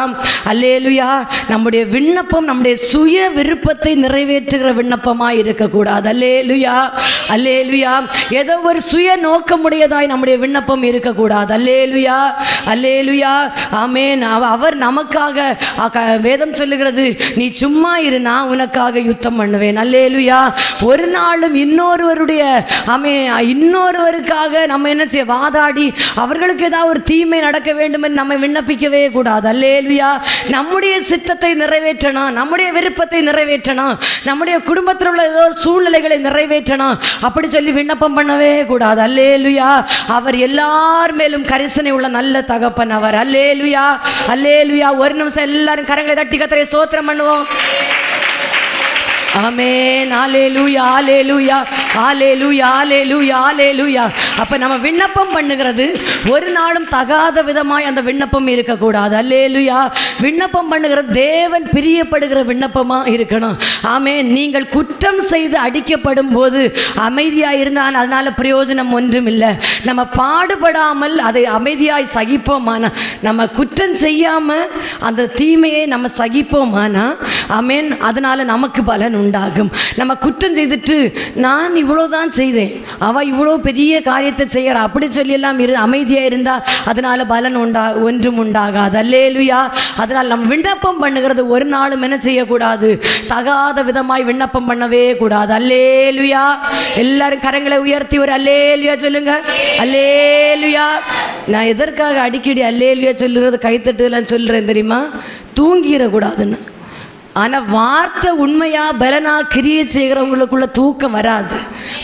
அல்லேலுயா. நம்முடைய விண்ணப்பம் நம்முடைய சுய விருப்பத்தை நிறைவேற்றுகிற விண்ணப்பமாக இருக்கக்கூடாது. அல்லேலுயா, அல்லேலுயா. ஏதோ ஒரு சுய நோக்கமுடையதாய் நம்முடைய விண்ணப்பம் இருக்கக்கூடாது. அல்லேலுயா, அல்லேலுயா. ஆமேன். அவர் நமக்காக வேதம் சொல்லுகிறது, நீ சும்மா இரு, நான் உனக்காக யுத்தம் பண்ணுவேன். அல்லேலுயா. ஒரு நாளும் இன்னொருவருக்காக நம்ம என்ன செய்ய வாதாடி அவர்களுக்கு ஏதாவது ஒரு தீமை நடக்க வேண்டும் என்று நம்ம விண்ணப்பிக்கவே கூடாது. அல்லேலுயா. நம்முடைய சித்தத்தை நிறைவேற்றணும், நம்முடைய விருப்பத்தை நிறைவேற்றணும், நம்முடைய குடும்பத்தில் உள்ள ஏதோ சூழ்நிலைகளை நிறைவேற்றணும், அப்படி சொல்லி விண்ணப்பம் பண்ணவே கூடாது. அல்லேலுயா. அவர் எல்லார் மேலும் கரிசனை உள்ள நல்ல தகப்பன் அவர். அல்லேலுயா, அல்லேலுயா. ஒரு நிமிஷம் எல்லாரும் கரங்களை தட்டி கர்த்தரை ஸ்தோத்திரம் பண்ணுவோம். ஆமென். ஹல்லேலூயா, ஹல்லேலூயா, ஹல்லேலூயா, ஹல்லேலூயா, ஹல்லேலூயா. அப்ப நம்ம விண்ணப்பம் பண்ணுகிறது ஒரு நாளும் தகாத விதமாய் அந்த விண்ணப்பம் இருக்கக்கூடாது. அல்லேலூயா. விண்ணப்பம் பண்ணுகிறது தேவன் பிரியப்படுகிற விண்ணப்பமா இருக்கணும். ஆமென். நீங்கள் குற்றம் செய்து அடிக்கப்படும் போது அமைதியாய் இருந்தால் அதனால பிரயோஜனம் ஒன்றும் இல்லை. நம்ம பாடுபடாமல் அதை அமைதியாய் சகிப்போமானா, நம்ம குற்றம் செய்யாம அந்த தீமையை நம்ம சகிப்போமானா, ஆமென், அதனால நமக்கு பலன் உண்டாகும். நம்ம குற்றம் செய்துட்டு நான் இவ்வளோதான் செய்தேன், அவள் இவ்வளோ பெரிய காரியத்தை செய்யறா, அப்படி சொல்லி எல்லாம் அமைதியாக இருந்தால் அதனால பலன் ஒன்றும் உண்டாகாது. அல்லேலுயா. அதனால் நம்ம விண்ணப்பம் பண்ணுகிறது ஒரு நாளும் என்ன செய்யக்கூடாது? தகாத விதமாய் விண்ணப்பம் பண்ணவே கூடாது. அல்லேலுயா. எல்லாரும் கரங்களை உயர்த்தி ஒரு அல்லேலுயா சொல்லுங்க. அல்லேலுயா. நான் எதற்காக அடிக்கடி அல்லேலுயா சொல்லுறது கைத்தட்டுலாம் சொல்கிறேன் தெரியுமா? தூங்கிடக்கூடாதுன்னு. ஆனால் வார்த்தை உண்மையா பலனா கிரியை செய்கிறவங்களுக்குள்ள தூக்கம் வராது.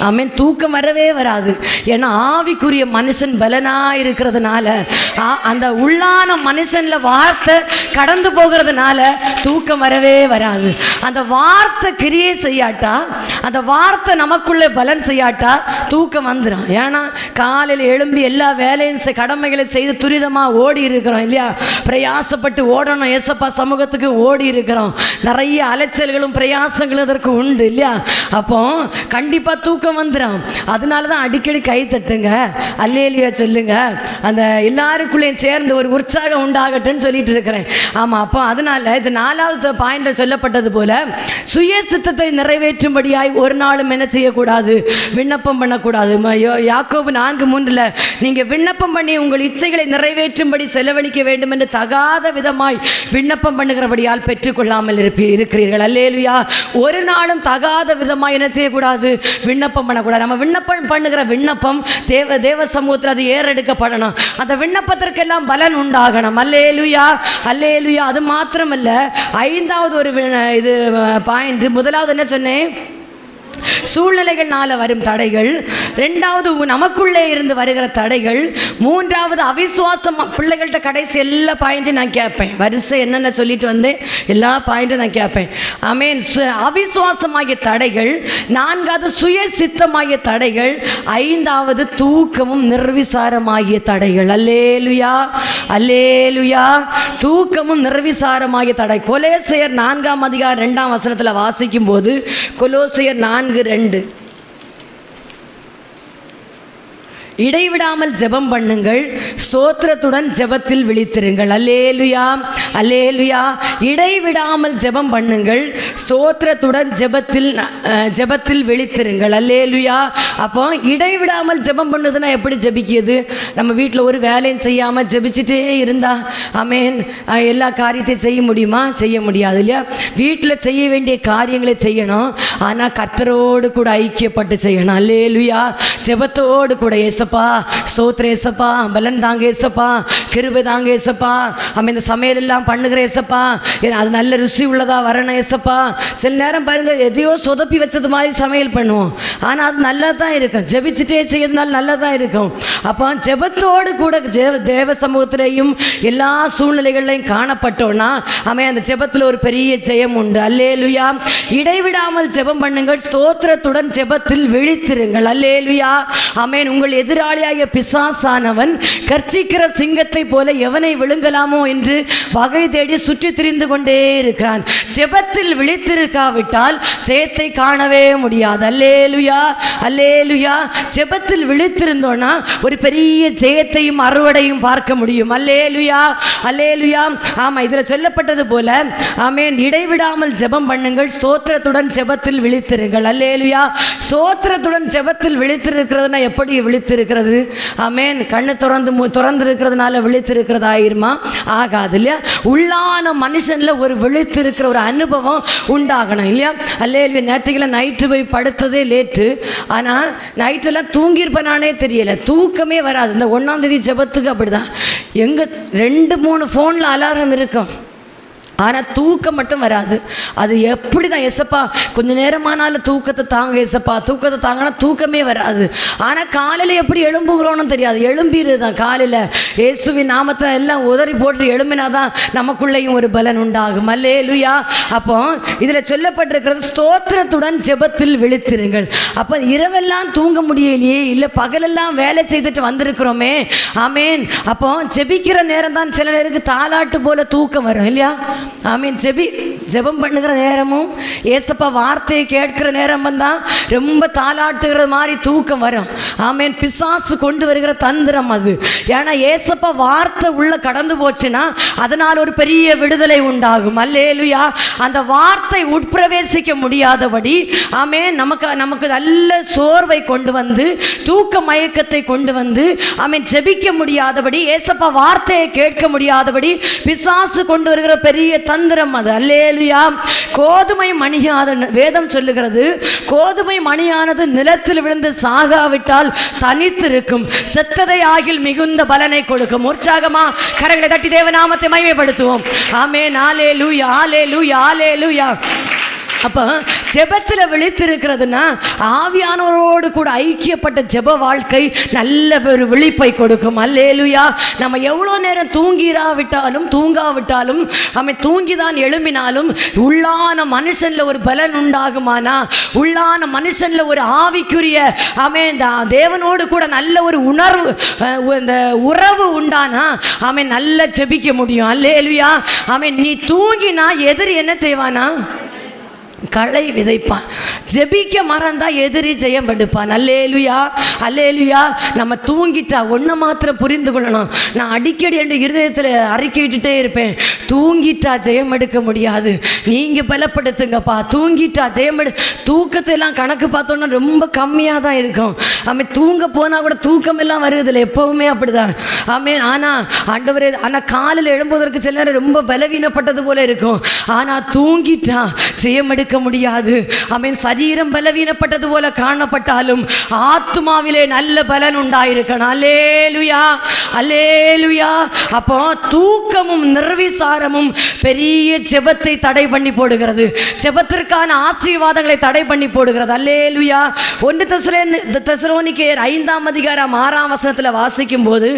ஆமீன். தூக்கம் வரவே வராது. ஏன்னா ஆவிக்குரிய மனுஷன் பலனா இருக்கிறதுனால, அந்த உள்ளான மனுஷன்ல வார்த்தை கடந்து போகிறதுனால தூக்கம் வரவே வராது. அந்த வார்த்தை கிரியை செய்யாட்டா, அந்த வார்த்தை நமக்குள்ளே பலன் செய்யாட்டா தூக்கம் வந்துடும். ஏன்னா காலையில் எழும்பி எல்லா வேலையும் கடமைகளை செய்து துரிதமாக ஓடி இருக்கிறோம் இல்லையா? பிரயாசப்பட்டு ஓடணும், ஏசப்பா சமூகத்துக்கு ஓடி இருக்கிறோம். நிறைய அலைச்சல்களும் பிரயாசங்களும் அதற்கு உண்டு இல்லையா? அப்போ கண்டிப்பாக தூக்கம் வந்துடும். அதனால தான் அடிக்கடி கை தட்டுங்க, அல்லேலுயா சொல்லுங்க, அந்த எல்லாருக்குள்ளேயும் சேர்ந்து ஒரு உற்சாகம் உண்டாகட்டும்னு சொல்லிட்டு இருக்கிறேன். ஆமாம். அப்போ அதனால இது 4வது பாயிண்ட்ல சொல்லப்பட்டது போல சுய சித்தத்தை நிறைவேற்றும்படியாய் ஒரு நாளும் என்ன செய்யக்கூடாது? விண்ணப்பம் பண்ணக்கூடாது. யாக்கோபு 4:3 நீங்கள் விண்ணப்பம் பண்ணி உங்கள் இச்சைகளை நிறைவேற்றும்படி செலவழிக்க வேண்டும் என்று தகாத விதமாய் விண்ணப்பம் பண்ணுகிறபடியால் பெற்றுக்கொள்ளாமல் இருக்கிறீர்கள். அல்லேலுயா. ஒரு நாளும் தகாத விதமாக என்ன செய்யக்கூடாது? விண்ணப்பம் பண்ணக்கூடாது. நம்ம விண்ணப்பம் பண்ணுகிற விண்ணப்பம் தேவ சமூகத்தில் அது ஏறெடுக்கப்படணும். அந்த விண்ணப்பத்திற்கெல்லாம் பலன் உண்டாகணும். அல்லேலுயா, அல்லேலுயா. அது மாத்திரமல்ல, 5வது ஒரு இது பாயிண்ட். முதலாவது என்ன சொன்னேன்? சூழ்நிலைகள்னால வரும் தடைகள். 2வது நமக்குள்ளே இருந்து வருகிற தடைகள். 3வது அவிசுவாசம். பிள்ளைகள்கிட்ட கடைசி எல்லா பாயிண்ட்டும் நான் கேட்பேன். வரிசை என்னென்ன சொல்லிட்டு வந்தேன், எல்லா பாயிண்ட்டும் நான் கேட்பேன். ஆமேன். அவிசுவாசமாகிய தடைகள். 4வது சுய சித்தமாகிய தடைகள். 5வது தூக்கமும் நிர்விசாரமாகிய தடைகள். அல்லேலுயா, அல்லேலுயா. தூக்கமும் நிர்விசாரமாகிய தடை. கொலோசையர் 4ஆம் அதிகாரம் 2ஆம் வசனத்தில் வாசிக்கும் போது, கொலோசையர் 4:2, இடைவிடாமல் ஜெபம் பண்ணுங்கள், ஸ்தோத்திரத்துடன் ஜெபத்தில் விழித்திருங்கள். அல்லேலுயா, அல்லேலுயா. இடைவிடாமல் ஜெபம் பண்ணுங்கள், ஸ்தோத்திரத்துடன் ஜெபத்தில் விழித்திருங்கள். அல்லேலுயா. அப்போ இடைவிடாமல் ஜெபம் பண்ணுதுன்னா எப்படி ஜெபிக்கிறது? நம்ம வீட்டில் ஒரு வேலையும் செய்யாமல் ஜெபிச்சுட்டே இருந்தா ஆமேன் எல்லா காரியத்தையும் செய்ய முடியுமா? செய்ய முடியாது இல்லையா? வீட்டில் செய்ய வேண்டிய காரியங்களை செய்யணும், ஆனால் கர்த்தரோடு கூட ஐக்கியப்பட்டு செய்யணும். அல்லேலுயா. ஜெபத்தோடு கூட ஏசப்பா, ஸ்தோத்திர ஏசப்பா, பலன் தாங்க ஏசப்பா, கிருபை தாங்க ஏசப்பா, இந்த சமையல் எல்லாம் பண்ணுகிற ஏசப்பா, அது நல்ல ருசி உள்ளதா வரணும் ஏசப்பா. சில நேரம் பாருங்க, எதையோ சொதப்பி வச்சது மாதிரி சமையல் பண்ணுவோம், ஆனால் அது நல்லா தான் இருக்கும். ஜெபிச்சுட்டே செய்யறதுனால நல்லா தான் இருக்கும். அப்போ ஜெபத்தோடு கூட தேவ சமூகத்திலையும் எல்லா சூழ்நிலைகளையும் காணப்பட்டோன்னா அந்த ஜெபத்தில் ஒரு பெரிய ஜெயம் உண்டு. அல்லேலுயா. இடைவிடாமல் ஜெபம் பண்ணுங்கள், ஸ்தோத்திரத்துடன் ஜெபத்தில் விழித்திருங்கள். அல்லேலுயா. ஆமென். உங்கள் எதிராளியாகிய பிசாசானவன் கர்ச்சிக்கிற சிங்கத்தை போல எவனை விழுங்கலாமோ என்று வகை தேடி சுற்றி திரிந்து கொண்டே இருக்கிறான். ஜெபத்தில் விழித்திருக்காவிட்டால் ஜெயத்தை காணவே முடியாது. அல்லேலுயா, அல்லேலுயா. ஜெபத்தில் விழித்திருந்தோன்னா ஒரு பெரிய ஜெயத்தையும் அறுவடையும் பார்க்க முடியும். அல்லேலுயா, அல்லேலுயா. ஆமா, இதில் சொல்லப்பட்டது போல ஆமென், இடைவிடாமல் ஜெபம் பண்ணுங்கள், ஸ்தோத்திரத்துடன் ஜெபத்தில் விழித்திருங்கள். அல்லேலுயா. ஸ்தோத்திரத்துடன் ஜெபத்தில் விழித்திருக்கிறதுனா எப்படி விழித்திருக்கிறது? ஆமென். கண்ணு திறந்து இருக்கிறதுனால விழித்திருக்கிறதா ஆயிருமா? ஆகாது இல்லையா? உள்ளான மனுஷன்ல ஒரு விழித்திருக்கிற ஒரு அனுபவம் உண்டாகணும் இல்லையா? அல்லேலுயா. நேற்றுக்கெல்லாம் நைட்டு போய் படுத்ததே லேட்டு, ஆனால் நைட்டெல்லாம் தூங்கியிருப்பேனானே தெரியல, தூக்கமே வராது. இந்த 1ஆம் தேதி ஜெபத்துக்கு அப்படிதான், எங்கே 2-3 ஃபோனில் அலாரம் இருக்கும், ஆனால் தூக்கம் மட்டும் வராது. அது எப்படி தான் ஏசப்பா கொஞ்சம் நேரமானாலும் தூக்கத்தை தாங்க ஏசப்பா, தூக்கத்தை தாங்கினா தூக்கமே வராது. ஆனால் காலையில் எப்படி எழும்புகிறோன்னு தெரியாது, எழும்பிடு தான் காலையில் இயேசுவின் நாமத்தை எல்லாம் உதறி போட்டு எழும்பினாதான் நமக்குள்ளேயும் ஒரு பலன் உண்டாகும். அல்லேலுயா. அப்போ இதில் சொல்லப்பட்டிருக்கிறது ஸ்தோத்திரத்துடன் ஜெபத்தில் விழித்திருங்கள். அப்போ இரவெல்லாம் தூங்க முடியலையே, இல்லை பகலெல்லாம் வேலை செய்துட்டு வந்திருக்கிறோமே. ஆமேன். அப்போ ஜெபிக்கிற நேரம் தான் சில நேருக்கு தாலாட்டு போல தூக்கம் வரும் இல்லையா? ஆமீன். ஜெபம் பண்ணுகிற நேரமும் ஏசப்பா வார்த்தையை கேட்கிற நேரம் தான் ரொம்ப தாளாட்டுகிற மாதிரி தூக்கம் வரும். ஆமீன். பிசாசு கொண்டு வருகிற தந்திரம் அது. ஏன்னா ஏசப்பா வார்த்தை உள்ள கடந்து போச்சுன்னா அதனால் ஒரு பெரிய விடுதலை உண்டாகும். அல்லேலுயா. அந்த வார்த்தை உட்பிரவேசிக்க முடியாதபடி ஆமீன் நமக்கு நல்ல சோர்வை கொண்டு வந்து, தூக்க மயக்கத்தை கொண்டு வந்து, ஆமீன், ஜெபிக்க முடியாதபடி, ஏசப்பா வார்த்தையை கேட்க முடியாதபடி பிசாசு கொண்டு வருகிற பெரிய தந்திரம் அது. அல்லேலுயா. கோதுமை மணியாத வேதம் சொல்லுகிறது, கோதுமை மணியானது நிலத்தில் விழுந்து சாகாவிட்டால் தனித்திருக்கும், செத்ததை ஆகில் மிகுந்த பலனை கொடுக்கும். உற்சாகமா கரங்களை தட்டி தேவநாமத்தை மகிமைப்படுத்துவோம். ஆமென். அல்லேலூயா, அல்லேலூயா, அல்லேலூயா. அப்போ ஜெபத்தில் விழித்திருக்கிறதுனா ஆவியானவரோடு கூட ஐக்கியப்பட்ட ஜெப வாழ்க்கை நல்ல ஒரு விழிப்பை கொடுக்கும். அல்லேலுயா. நம்ம எவ்வளோ நேரம் தூங்காவிட்டாலும் அவன் தூங்கிதான் எழும்பினாலும் உள்ளான மனுஷன்ல ஒரு பலன் உண்டாகுமானா, உள்ளான மனுஷன்ல ஒரு ஆவிக்குரிய அவன் தேவனோடு கூட நல்ல ஒரு உறவு உண்டானா அவன் நல்லா ஜெபிக்க முடியும். அல்லேலுயா. அவன் நீ தூங்கினா எதிரி என்ன செய்வானா? களை விதைப்பான். ஜெபிக்க மறந்தா எதிரி ஜெயம் எடுப்பான். அல்லேலுயா, அல்லேலுயா. நம்ம தூங்கிட்டா ஒன்று மாத்திரம் புரிந்து கொள்ளணும், நான் அடிக்கடி என் இருதயத்தில் அறிக்கையிட்டுட்டே இருப்பேன், தூங்கிட்டா ஜெயம் எடுக்க முடியாது. நீங்கள் பலப்படுத்துங்கப்பா, தூங்கிட்டா ஜெயம் தூக்கத்தை எல்லாம் கணக்கு பார்த்தோன்னா ரொம்ப கம்மியாக தான் இருக்கும். அவன் தூங்க போனால் கூட தூக்கம் எல்லாம் வருதில்லை, எப்போவுமே அப்படிதான். ஆமேன். ஆனால் ஆண்டவரே, ஆனால் காலையில் எழும்புவதற்கு சில நேரம் ரொம்ப பலவீனப்பட்டது போல இருக்கும், ஆனால் தூங்கிட்டா ஜெயம் எடுக்க முடியாது. அவன் சரீரம் பலவீனப்பட்டது போல காணப்பட்டாலும் ஆத்மாவிலே நல்ல பலன் உண்டாயிருக்கணும். அல்லேலுயா, அல்லேலுயா. அப்போ தூக்கமும் நிர்விசாரமும் பெரிய ஜெபத்தை தடை பண்ணி போடுகிறது, ஜெபத்திற்கான ஆசீர்வாதங்களை தடை பண்ணி போடுகிறது. அல்லேலுயா. 1 தெசலோனிக்கேயர் 5ஆம் அதிகாரம் 6ஆம் வசனத்தில் வாசிக்கும் போது,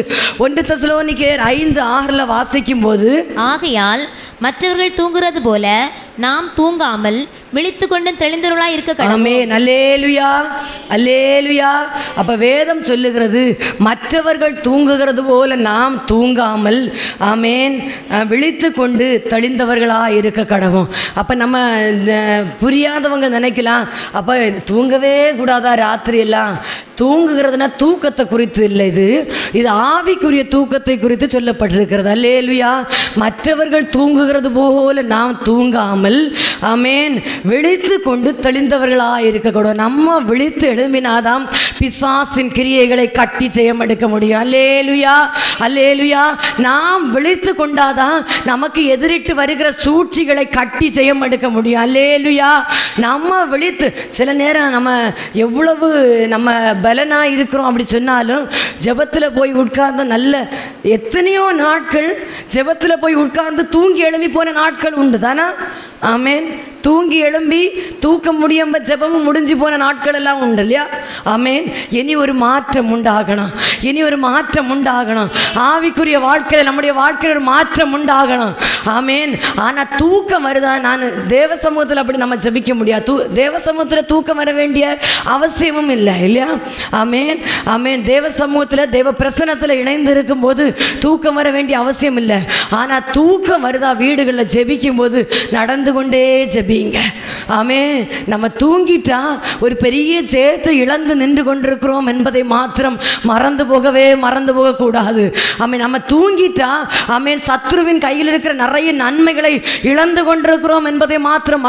1 தெசலோனிக்கேயர் 5:6 வாசிக்கும் போது, ஆகையால் மற்றவர்கள் தூங்குறது போல நாம் தூங்காமல் விழித்து கொண்டு தெளிந்தவர்களாய் இருக்க கடவுள். ஆமென். அல்லேலுயா, அல்லேலுயா. அப்ப வேதம் சொல்லுகிறது, மற்றவர்கள் தூங்குகிறது போல நாம் தூங்காமல் ஆமென் விழித்து கொண்டு தெளிந்தவர்களாக இருக்க கடவும். அப்போ நம்ம புரியாதவங்க நினைக்கலாம், அப்போ தூங்கவே கூடாதா ராத்திரி எல்லாம்? தூங்குகிறதுனா தூக்கத்தை குறித்து இல்லை, இது ஆவிக்குரிய தூக்கத்தை குறித்து சொல்லப்பட்டிருக்கிறது. அல்லேலுயா. மற்றவர்கள் தூங்குகிறது போல நாம் தூங்காமல் ஆமென் விழித்து கொண்டு தெளிந்தவர்களாக இருக்கக்கூடாது. நம்ம விழித்து எழும்பினாதான் பிசாசின் கிரியைகளை கட்டி ஜெயம் எடுக்க முடியும். அல்லேலுயா, அல்லேலுயா. நாம் விழித்து கொண்டாதான் நமக்கு எதிரிட்டு வருகிற சூழ்ச்சிகளை கட்டி ஜெயம் எடுக்க முடியும். அல்லேலுயா. நம்ம விழித்து சில நேரம் நம்ம எவ்வளவு நம்ம பலனாக இருக்கிறோம் அப்படி சொன்னாலும் ஜெபத்தில் போய் உட்கார்ந்த நல்ல எத்தனையோ நாட்கள் ஜெபத்தில் போய் உட்கார்ந்து தூங்கி எழும்பி போன நாட்கள் உண்டு தானே? ஆமேன். தூங்கி எழும்பி தூக்கம் முடியாம ஜெபமும் முடிஞ்சு போன நாட்கள் எல்லாம் உண்டு இல்லையா? ஆமேன். இனி ஒரு மாற்றம் உண்டாகணும், இனி ஒரு மாற்றம் உண்டாகணும். ஆவிக்குரிய வாழ்க்கையில் நம்முடைய வாழ்க்கையில் ஒரு மாற்றம் உண்டாகணும். ஆமேன். ஆனால் தூக்கம் வருதா? நான் தேவ சமூகத்தில் அப்படி நம்ம ஜெபிக்க முடியாது. தேவ சமூகத்தில் தூக்கம் வர வேண்டிய அவசியமும் இல்லை இல்லையா? ஆமேன், ஆமேன். தேவ சமூகத்தில் தேவ பிரசன்னத்தில் இணைந்து இருக்கும் போது தூக்கம் வர வேண்டிய அவசியம் இல்லை. ஆனால் தூக்கம் வருதா? வீடுகளில் ஜெபிக்கும் போது நடந்து கொண்டே ஜெபிங்க. ஆமேன். நம்ம தூங்கிட்டா ஒரு பெரிய ஜெயத்தை இழந்து நின்று கொண்டிருக்கிறோம் என்பதை மாத்திரம் மறந்து போகக்கூடாது. ஆமேன். நம்ம தூங்கிட்டா ஆமேன் சத்ருவின் கையில் இருக்கிற நிறைய நன்மைகளை இழந்து கொண்டிருக்கிறோம் என்பதை மாத்திரம்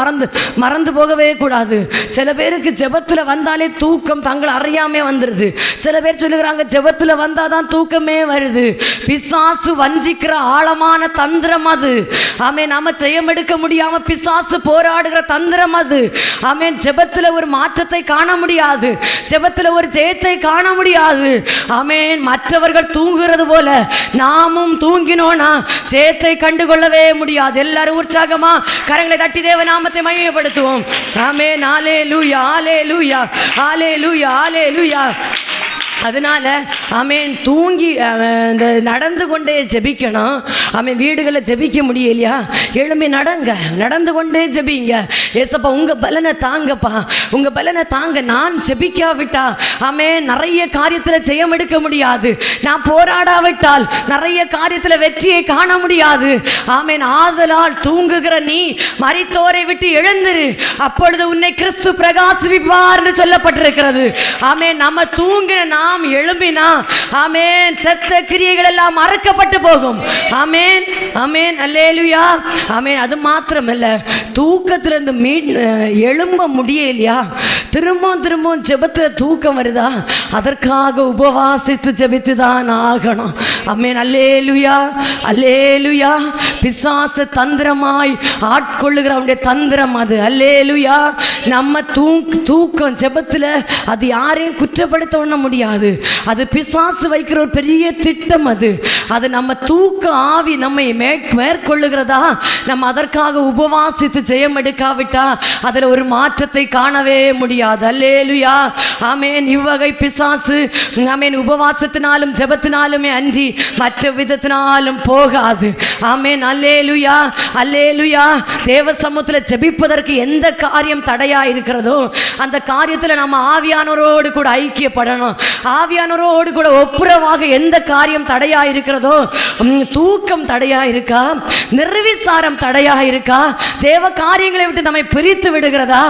மறந்து போகவே கூடாது. சில பேருக்கு ஜெபத்தில் வந்தாலே தூக்கம் தங்களை அறியாமே வந்துடுது. சில பேர் சொல்லுகிறாங்க ஜெபத்தில் வந்தாதான் தூக்கமே வருது. பிசாசு வஞ்சிக்கிற ஆழமான தந்திரம் அது. ஆமேன். நம்ம ஜெயம் எடுக்க முடியாம பிசாசு போராடுகிற தந்திரம் அது. ஆமேன். ஜெபத்தில் ஒரு மாற்றத்தை காண முடியாது, ஜெபத்தில் ஒரு ஜெயத்தை காண முடியாது. ஆமேன். மற்றவர்கள் தூங்குகிறது போல நாமும் தூங்கினோனா ஜெயத்தை கண்டுகொள்ளவே முடியாது. எல்லாரும் உற்சாகமா கரங்களை தட்டி தேவ நாமத்தை மகிமைப்படுத்துவோம். ஆமேன். ஹல்லேலூயா, ஹல்லேலூயா, ஹல்லேலூயா, ஹல்லேலூயா. அதனால ஆமேன் தூங்கி இந்த நடந்து கொண்டே ஜெபிக்கணும். ஆமேன். வீடுகளில் ஜெபிக்க முடியலையா? எழும்பி நடந்து கொண்டே ஜெபிங்க. ஏசப்பா உங்கள் பலனை தாங்கப்பா, உங்கள் பலனை தாங்க. நான் ஜெபிக்காவிட்டா ஆமேன் நிறைய காரியத்தில் ஜெயம் எடுக்க முடியாது. நான் போராடாவிட்டால் நிறைய காரியத்தில் வெற்றியை காண முடியாது. ஆமேன். ஆதலால் தூங்குகிற நீ மரித்தோரை விட்டு எழுந்திரு, அப்பொழுது உன்னை கிறிஸ்து பிரகாசிப்பார் என்று சொல்லப்பட்டிருக்கிறது. ஆமேன். நம்ம தூங்கின நாம் எழும்பினா ஆமேன் செத்த கிரியைகள் எல்லாம் மறக்கப்பட்டு போகும். ஆமேன், ஆமேன், அல்லேலூயா. ஆமேன். அது மாத்திரமல்ல, தூக்கத்திலிருந்து எழும்ப முடியலையா? திரும்பவும் ஜெபத்தில் தூக்கம் வருதா? அதற்காக உபவாசித்து ஜெபித்து தான் ஆகணும். ஆமேன். அல்லேலூயா, அல்லேலூயா. பிசாசு தந்திரமாய் ஆட்கொள்ளுகிற அவனுடைய தந்திரம் அது. அல்லேலூயா. நம்ம தூக்கம் ஜெபத்தில் அது யாரையும் குற்றப்படுத்த ஒண்ண முடியாது. அது பிசாசு வைக்கிற ஒரு பெரிய திட்டம் அது. அது நம்ம தூக்க ஆவி நம்மை மேற்கொள்ளுகிறதா? நம்ம அதற்காக உபவாசித்து ஜெயம் எடுக்காவிட்டா அதில் ஒரு மாற்றத்தை காணவே முடியாது. அல்லேலூயா. ஆமேன். இவ்வகை பிசாசு ஆமேன் உபவாசத்தினாலும் ஜெபத்தினாலுமே அன்றி மற்ற விதத்தினாலும் போகாது. ஆமேன். அல்லேலூயா, அல்லேலூயா. தேவ சமூகத்தில் ஜெபிப்பதற்கு எந்த காரியம் தடையா இருக்கிறதோ அந்த காரியத்தில் நம்ம ஆவியானவரோடு கூட ஐக்கியப்படணும். ஆவியானவரோடு கூட ஒப்புரவாக எந்த காரியம் தடையா இருக்கிறதோ, தூக்கம் தடையா இருக்கா, நிர்விசாரம் தடையா இருக்கா, தேவ காரியங்களை விட்டு நம்மை பிரித்து விடுகிறதா?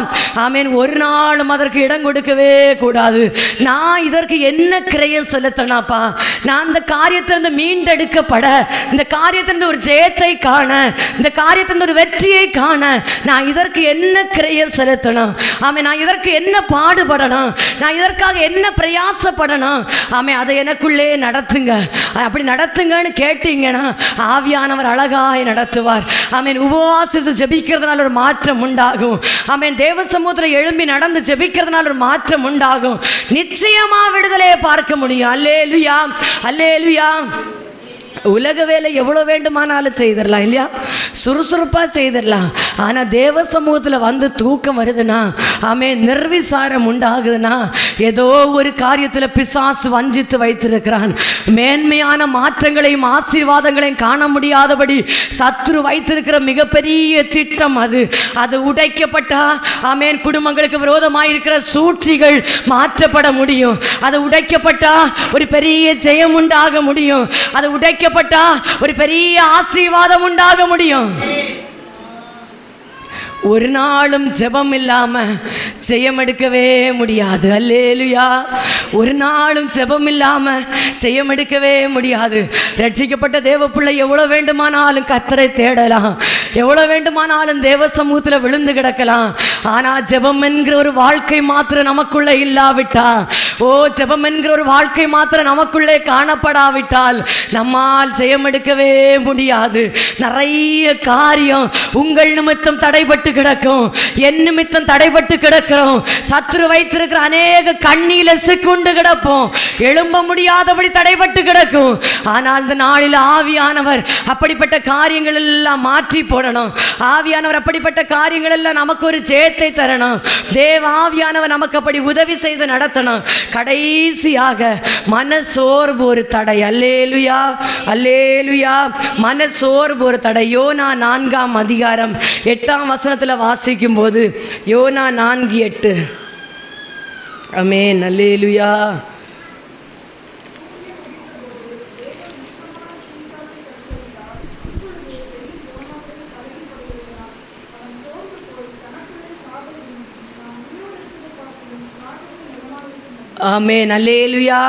ஆமேன். ஒரு நாளும் அதற்கு இடம் கொடுக்கவே கூடாது. நான் இதற்கு என்ன கிரையம் செலுத்தினாப்பா? நான் இந்த காரியத்திலிருந்து மீண்டெடுக்கப்பட, இந்த காரியத்திலிருந்து ஒரு ஜெயத்தை காண, இந்த காரியத்திலிருந்து ஒரு வெற்றியை காண நான் இதற்கு என்ன கிரையம் செலுத்தணும்? ஆமேன். நான் இதற்கு என்ன பாடுபடணும்? நான் இதற்காக என்ன பிரயாசப்படணும்? ஆமேன். அதை எனக்குள்ளே நடத்துங்க. அப்படி நடத்துங்கன்னு கேட்டீங்கன்னா ஆவியானவர் அழகாய் நடத்துவார். ஆமேன். உபவாசித்து ஜெபிக்கிறதுனால ஒரு மாற்றம் உண்டாகும். ஆமேன். தேவ சமூகத்தில் எழும்பி நடந்து ஜெபிக்கிறதுனால ஒரு மாற்றம் உண்டாகும். நிச்சயமா விடுதலையை பார்க்க முடியும். அல்லேலூயா, அல்லேலூயா. உலக வேலை எவ்வளோ வேண்டுமானாலும் செய்திடலாம் இல்லையா? சுறுசுறுப்பாக செய்திடலாம். ஆனால் தேவ சமூகத்தில் வந்து தூக்கம் வருதுன்னா ஆமேன் நிர்விசாரம் உண்டாகுதுன்னா ஏதோ ஒரு காரியத்தில் பிசாசு வஞ்சித்து வைத்திருக்கிறான். மேன்மையான மாற்றங்களையும் ஆசீர்வாதங்களையும் காண முடியாதபடி சத்ரு வைத்திருக்கிற மிகப்பெரிய திட்டம் அது. அது உடைக்கப்பட்டா ஆமேன் குடும்பங்களுக்கு விரோதமாக இருக்கிற சூழ்ச்சிகள் மாற்றப்பட முடியும். அது உடைக்கப்பட்டா ஒரு பெரிய ஜெயம் உண்டாக முடியும். அது உடைக்கப்பட்டா ஒரு பெரிய ஆசீர்வாதம் உண்டாக முடியும். ஒரு நாளும் ஜெபம் இல்லாம ஜெயம் எடுக்கவே முடியாது. அல்லேலூயா. ஒரு நாளும் ஜெபம் இல்லாம ஜெயம் எடுக்கவே முடியாது. ரட்சிக்கப்பட்ட தேவ பிள்ளை எவ்வளவு வேண்டுமானாலும் கர்த்தரை தேடலாம், எவ்வளவு வேண்டுமானாலும் தேவ சமூகத்தில் விழுந்து கிடக்கலாம். ஆனா ஜெபம் என்கிற ஒரு வாழ்க்கை மாத்திரம் நமக்குள்ள இல்லாவிட்டா ஓ ஜெபம் என்கிற ஒரு வாழ்க்கை மாத்திரம் நமக்குள்ளே காணப்படாவிட்டால் நம்மால் ஜெயம் எடுக்கவே முடியாது. நிறைய காரியம் உங்கள் நிமித்தம் தடைபட்டு கிடக்கும், என் நிமித்தம் தடைபட்டு கிடக்கிறோம். சத்துரு வைத்திருக்கிற அநேக கண்ணியில சிக்குண்டு கிடப்போம், எழும்ப முடியாதபடி தடைபட்டு கிடக்கும். ஆனால் இந்த நாளில் ஆவியானவர் அப்படிப்பட்ட காரியங்கள் எல்லாம் மாற்றி போடணும். ஆவியானவர் அப்படிப்பட்ட காரியங்கள் எல்லாம் நமக்கு ஒரு ஜெயத்தை தரணும். தேவ ஆவியானவர் நமக்கு அப்படி உதவி செய்து நடத்தணும். கடைசியாக மனசோர்வு ஒரு தடை. அல்லேலுயா, அல்லேலுயா. மனசோர்வு ஒரு தடை. யோனா 4ஆம் அதிகாரம் 8ஆம் வசனத்தில் வாசிக்கும் போது, யோனா 4:8. ஆமென், அல்லேலுயா. ஆமென், அல்லேலுயா.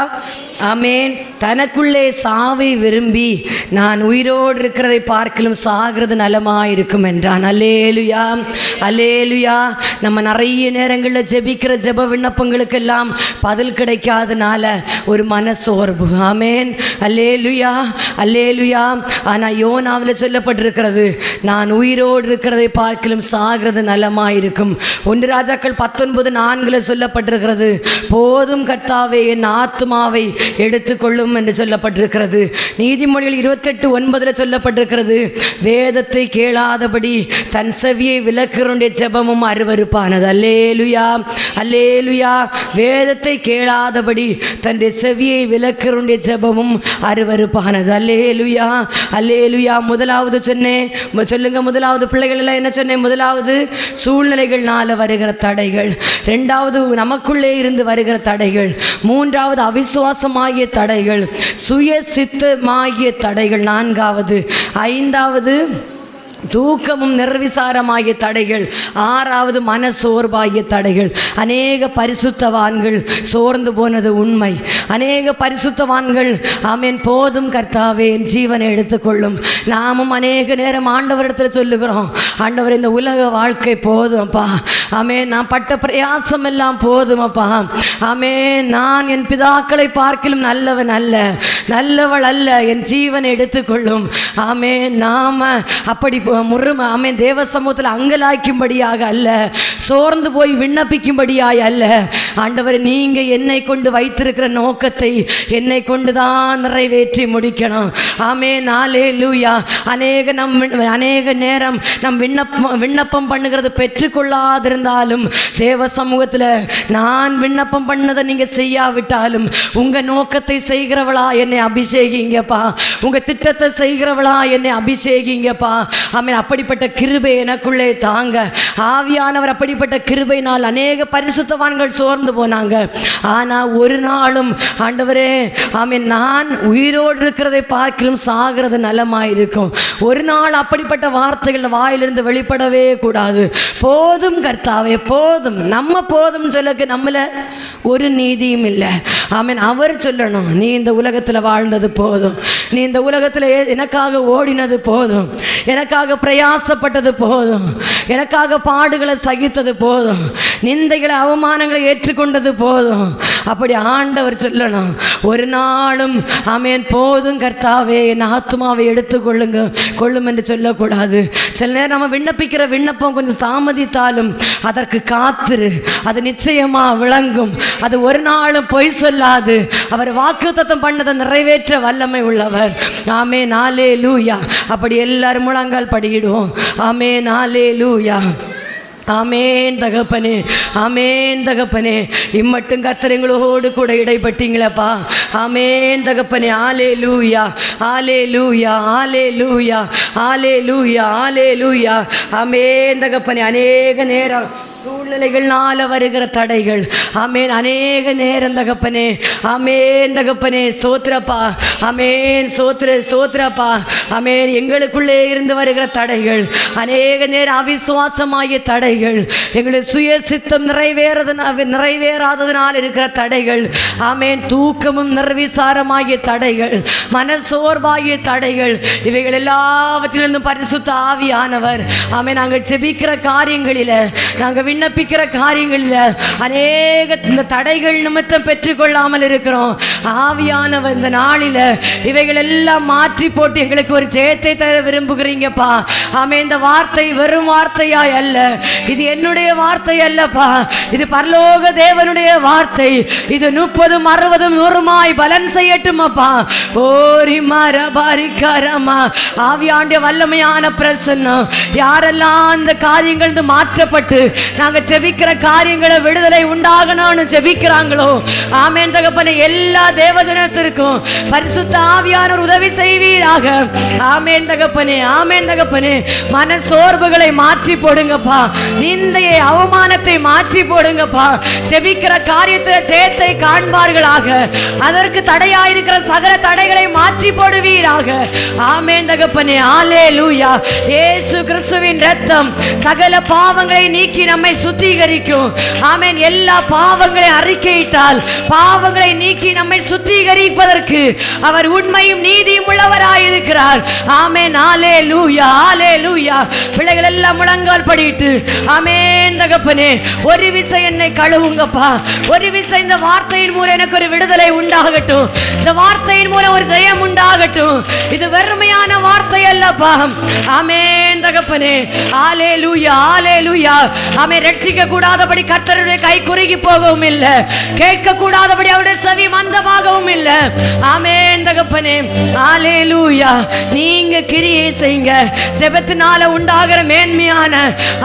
ஆமென். தனக்குள்ளே சாவை விரும்பி நான் உயிரோடு இருக்கிறதை பார்க்கலும் சாகிறது நலமாயிருக்கும் என்றான். அல்லேலுயா, அல்லேலுயா. நம்ம நிறைய நேரங்களில் ஜெபிக்கிற ஜெப விண்ணப்பங்களுக்கெல்லாம் பதில் கிடைக்காதனால ஒரு மனசோர்வு. ஆமென், அல்லேலுயா, அல்லேலுயா. ஆனால் யோனாவில் சொல்லப்பட்டிருக்கிறது, நான் உயிரோடு இருக்கிறதை பார்க்கலும் சாகிறது நலமாயிருக்கும். 1 ராஜாக்கள் 19:4 சொல்லப்பட்டிருக்கிறது, போதும் கர்த்தாவே என் ஆத்துமாவை எடுத்துக்கொள்ளும் என்று சொல்லப்பட்டிருக்கிறது. நீதிமொழிகள் 28:9 சொல்லப்பட்டிருக்கிறது, வேதத்தை கேளாதபடி தன் செவியை விலக்குறவனுடைய ஜெபமும் அருவருப்பானது. அல்லேலுயா, அல்லேலுயா. வேதத்தை கேளாதபடி தன்னுடைய செவியை விலக்குறவனுடைய ஜெபமும் அருவருப்பானது. அல்லேலுயா, அல்லேலுயா. முதலாவது சொன்னேன், சொல்லுங்க, முதலாவது பிள்ளைகள் எல்லாம் என்ன சொன்னேன்? முதலாவது சூழ்நிலைகள்னால வருகிற தடைகள், 2வது நமக்குள்ளே இருந்து வருகிற தடைகள், 3வது அவிசுவாசமாகிய தடைகள், சுய சித்தமாகிய தடைகள், 4வது, 5வது தூக்கமும் நிர்விசாரமாகிய தடைகள், 6வது மனசோர்வாகிய தடைகள். அநேக பரிசுத்தவான்கள் சோர்ந்து போனது உண்மை. அநேக பரிசுத்தவான்கள் ஆமென், போதும் கர்த்தாவே என் ஜீவனை எடுத்துக்கொள்ளும். நாமும் அநேக நேரம் ஆண்டவரிடத்தில் சொல்லுகிறோம், ஆண்டவர் இந்த உலக வாழ்க்கை போதும் அப்பா, ஆமென், நான் பட்ட பிரயாசம் எல்லாம் போதும் அப்பா, ஆமென், நான் என் பிதாக்களை பார்க்கிலும் நல்லவன் அல்ல, நல்லவள் அல்ல, என் ஜீவனை எடுத்துக்கொள்ளும். ஆமென். நாம அப்படி ஆமென் தேவ சமூகத்தில் அங்கலாய்க்கும்படியாக அல்ல, சோர்ந்து போய் விண்ணப்பிக்கும்படியாய் அல்ல. ஆண்டவர், நீங்க என்னை கொண்டு வைத்திருக்கிற நோக்கத்தை என்னை கொண்டுதான் நிறைவேற்றி முடிக்கணும். ஆமென், அல்லேலூயா. அநேக நேரம் நம் விண்ணப்பம் பண்ணுகிறது பெற்றுக்கொள்ளாதிருந்தாலும், தேவ சமூகத்தில் நான் விண்ணப்பம் பண்ணதை நீங்க செய்யாவிட்டாலும், உங்க நோக்கத்தை செய்கிறவளா என்னை அபிஷேகிங்கப்பா, உங்க திட்டத்தை செய்கிறவளா என்னை அபிஷேகிங்கப்பா. ஆமென். அப்படிப்பட்ட கிருபை எனக்குள்ளே தாங்க. ஆவியானவர் அப்படிப்பட்ட கிருபையினால் அநேக பரிசுத்தவான்கள் சோர்ந்து போனாங்க. ஆனால் ஒரு நாளும் ஆண்டவரே, ஆமென், நான் உயிரோடு இருக்கிறதை பார்க்கிலும் சாகிறது நலமாயிருக்கும், ஒரு நாள் அப்படிப்பட்ட வார்த்தைகள் வாயிலிருந்து வெளிப்படவே கூடாது. போதும் கர்த்தாவே, போதும். நம்ம போதும் சொல்லக்கு நம்மள ஒரு நீதியும் இல்லை. ஆமென். அவர் சொல்லணும், நீ இந்த உலகத்தில் வாழ்ந்தது போதும், நீ இந்த உலகத்தில் எனக்காக ஓடினது போதும், எனக்காக பிரயாசப்பட்டது போதும், எனக்காக பாடுகளை சகித்தது போதும், நிந்தைகளை அவமானங்களை ஏற்றுக்கொண்டது போதும். அப்படி ஆண்டவர் சொல்லணும். ஒரு நாளும் ஆமென், போதும் கர்த்தாவே என் ஆத்துமாவை கொள்ளும் என்று சொல்லக்கூடாது. சில நேரம் நம்ம விண்ணப்பிக்கிற விண்ணப்பம் கொஞ்சம் தாமதித்தாலும் அதற்கு காத்திரு, அது நிச்சயமா விளங்கும். அது ஒரு நாளும் பொய் சொல்லாது. அவர் வாக்குத்தத்தம் பண்ணதை நிறைவேற்ற வல்லமை உள்ளவர். ஆமென், அல்லேலூயா. அப்படி எல்லாரும் முழங்கால் படியிடுவோம். ஆமென், அல்லேலூயா. ஆமென் தகப்பனே, ஆமென் தகப்பனே. இம்மட்டும் கர்த்தர் எங்களோடு கூட இடைப்பட்டீங்களப்பா. ஆமென் தகப்பனே. அல்லேலூயா, அல்லேலூயா, அல்லேலூயா, அல்லேலூயா, அல்லேலூயா. ஆமென் தகப்பனே. அநேக நேரம் சூழ்நிலைகள்னால வருகிற தடைகள், ஆமென், அநேக நேரம் தகப்பனே, ஆமென் தகப்பனே, ஸ்தோத்திரப்பா, ஆமென், ஸ்தோத்திரப்பா, ஆமென். எங்களுக்குள்ளே இருந்து வருகிற தடைகள், அநேக நேரம் அவிசுவாசமாகிய தடைகள், எங்களுடைய சுய சித்த சித்தம் நிறைவேறாததினால் இருக்கிற தடைகள், ஆமேன், தூக்கமும் நிர்விசாரமாகிய தடைகள், மனசோர்வாகிய தடைகள், இவைகள் எல்லாவற்றிலிருந்தும் பரிசுத்த ஆவியானவர், ஆமேன், நாங்கள் செபிக்கிற காரியங்களில், நாங்கள் விண்ணப்பிக்கிற காரியங்களில் அநேக இந்த தடைகள் நிமித்தம் பெற்றுக்கொள்ளாமல் இருக்கிறோம். ஆவியானவர் இந்த நாளில் இவைகள் எல்லாம் மாற்றி போட்டு எங்களுக்கு ஒரு ஜெயத்தை தர விரும்புகிறீங்கப்பா. ஆமேன், இந்த வார்த்தை வெறும் வார்த்தையாய் அல்ல, இது என்னுடைய வார்த்தை அல்லப்பா, இது பரலோக தேவனுடைய வார்த்தை. இது 30, 60, 100 பலன் செய்யட்டும் அப்பா. ஓரி மரபாரிக்காரமா ஆவியாண்டிய வல்லமையான பிரசன்னம் யாரெல்லாம் அந்த காரியங்கள் மாற்றப்பட்டு நாங்கள் ஜெபிக்கிற காரியங்களை விடுதலை உண்டாகணும்னு ஜெபிக்கிறாங்களோ, ஆமேன் தகப்பனே, எல்லா தேவஜனத்திற்கும் பரிசுத்த ஆவியானவர் உதவி செய்வீராக. ஆமேன் தகப்பனே, ஆமேன் தகப்பனே. மன சோர்வுகளை மாற்றி போடுங்கப்பா, நிந்தையை அவமானத்தை மாற்றி போடுங்கப்பா. ஜெபிக்கிற காரியத்தில் ஜெயத்தை காண்பார்களாக. அதற்கு தடையாயிருக்கிற சகல தடைகளை மாற்றி போடுவீராக. ஆமென் தகப்பனே, ஹல்லேலூயா. இயேசு கிறிஸ்துவின் இரத்தம் சகல பாவங்களை நீக்கி நம்மை சுத்திகரிக்கும். ஆமென். எல்லா பாவங்களை அறிக்கையிட்டால் பாவங்களை நீக்கி நம்மை சுத்திகரிப்பதற்கு அவர் உண்மையும் நீதியும் உள்ளவராயிருக்கிறார். ஆமென். ஹல்லேலூயா, ஹல்லேலூயா. பிள்ளைகள் எல்லாம் முழங்கால் படிட்டு, ஆமென் தகப்பனே, ஒரு விசை என்னை கழுவுங்கப்பா. ஒரு விசை இந்த வார்த்தையின் மூலம் எனக்கு ஒரு விடுதலை உண்டாகட்டும். இந்த வார்த்தையின் மூலம் ஒரு ஜெயம் உண்டாகட்டும். இது வெறுமையான வார்த்தை அல்லப்பா. ஆமென் தகப்பனே, ஹல்லேலூயா, ஹல்லேலூயா. ஆமென். ரட்சிக்க கூடாதபடி கர்த்தருடைய கை குறுகி போகவும் இல்லை, கேட்க கூடாதபடி அவருடைய செவி மந்தமாகவும் இல்லை. ஆமென் தகப்பனே, ஹல்லேலூயா. நீங்க கிரியை செய்யுங்க. ஜெபத்தினால உண்டாகிற மேன்மையான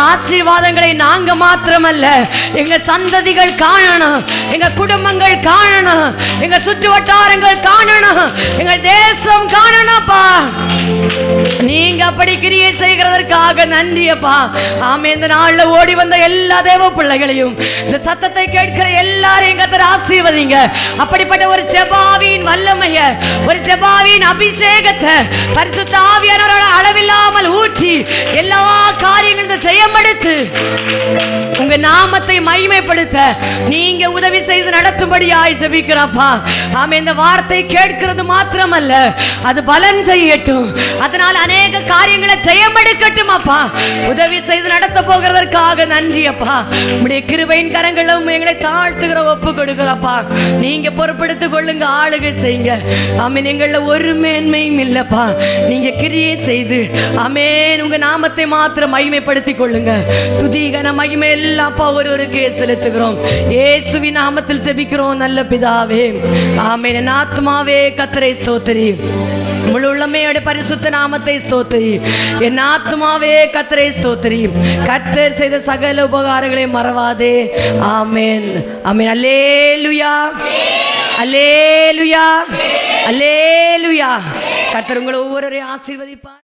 ஆசீர்வாதங்களை நாங்க மாத்திரமல்ல, எங்க சந்ததிகள் காணணும், எங்க குடும்பங்கள் காணணும், எங்க சுற்று வட்டாரங்கள் காணணும், எங்க தேசம் காணணும்ப்பா. நீங்க அப்படி கிரியை செய்கிறதற்காக நன்றியப்பா. ஆமே. இந்த நாள்ல ஓடி வந்த எல்லா தேவ பிள்ளைகளையும், இந்த சத்தத்தை கேட்கிற எல்லாரையும் கர்த்தர் ஆசீர்வதிங்க. அப்படிப்பட்ட ஒரு ஜெபாவின் வல்லமைய, ஒரு ஜெபாவின் அபிஷேகத்தை பரிசுத்த ஆவியானவரோட அளவில்லாமல் ஊற்றி எல்லா காரியங்களும் செய்யப்படுத்து உங்க நாமத்தை மகிமைப்படுத்த நீங்க உதவி செய்து நடத்தும்படியாய் ஜெபிக்கிறப்பா. ஆமே. இந்த வார்த்தை கேட்கிறது மாத்திரமல்ல, அது பலன் செய்யட்டும். அதனால் அநேக காரியங்களை செய்யப்படுக்கட்டும் அப்பா. உதவி செய்து நடத்த போகிறதற்காக நன்றி அப்பா. உம்முடைய கிருபையின் கரங்களும் எங்களை தாழ்த்துகிற ஒப்பு கொடுக்கிறப்பா. நீங்க பொறுப்படுத்திக் கொள்ளுங்க, ஆளுகை செய்யுங்க. ஆமென். எங்கள ஒரு மேன்மையும் இல்லப்பா. நீங்க கிரியை செய்து, ஆமென், உங்க நாமத்தை மாத்திரம் மகிமைப்படுத்திக் கொள்ளுங்க. துதிகன மகிமை எல்லாப்பா ஒருவருக்கே செலுத்துகிறோம். இயேசுவின் நாமத்தில் ஜெபிக்கிறோம் நல்ல பிதாவே, ஆமென். என் ஆத்மாவே கர்த்தரை ஸ்தோத்திரி, முழு உள்ளமையோட பரிசுத்த நாமத்தை ஸ்தோத்திரி. என் ஆத்மாவே கர்த்தரை ஸ்தோத்திரி, கர்த்தர் செய்த சகல உபகாரங்களை மறவாதே. ஆமென், ஆமென். அல்லேலூயா, அல்லேலூயா, அல்லேலூயா. கர்த்தர் உங்களை ஒவ்வொருவரையும் ஆசீர்வதிப்பார்.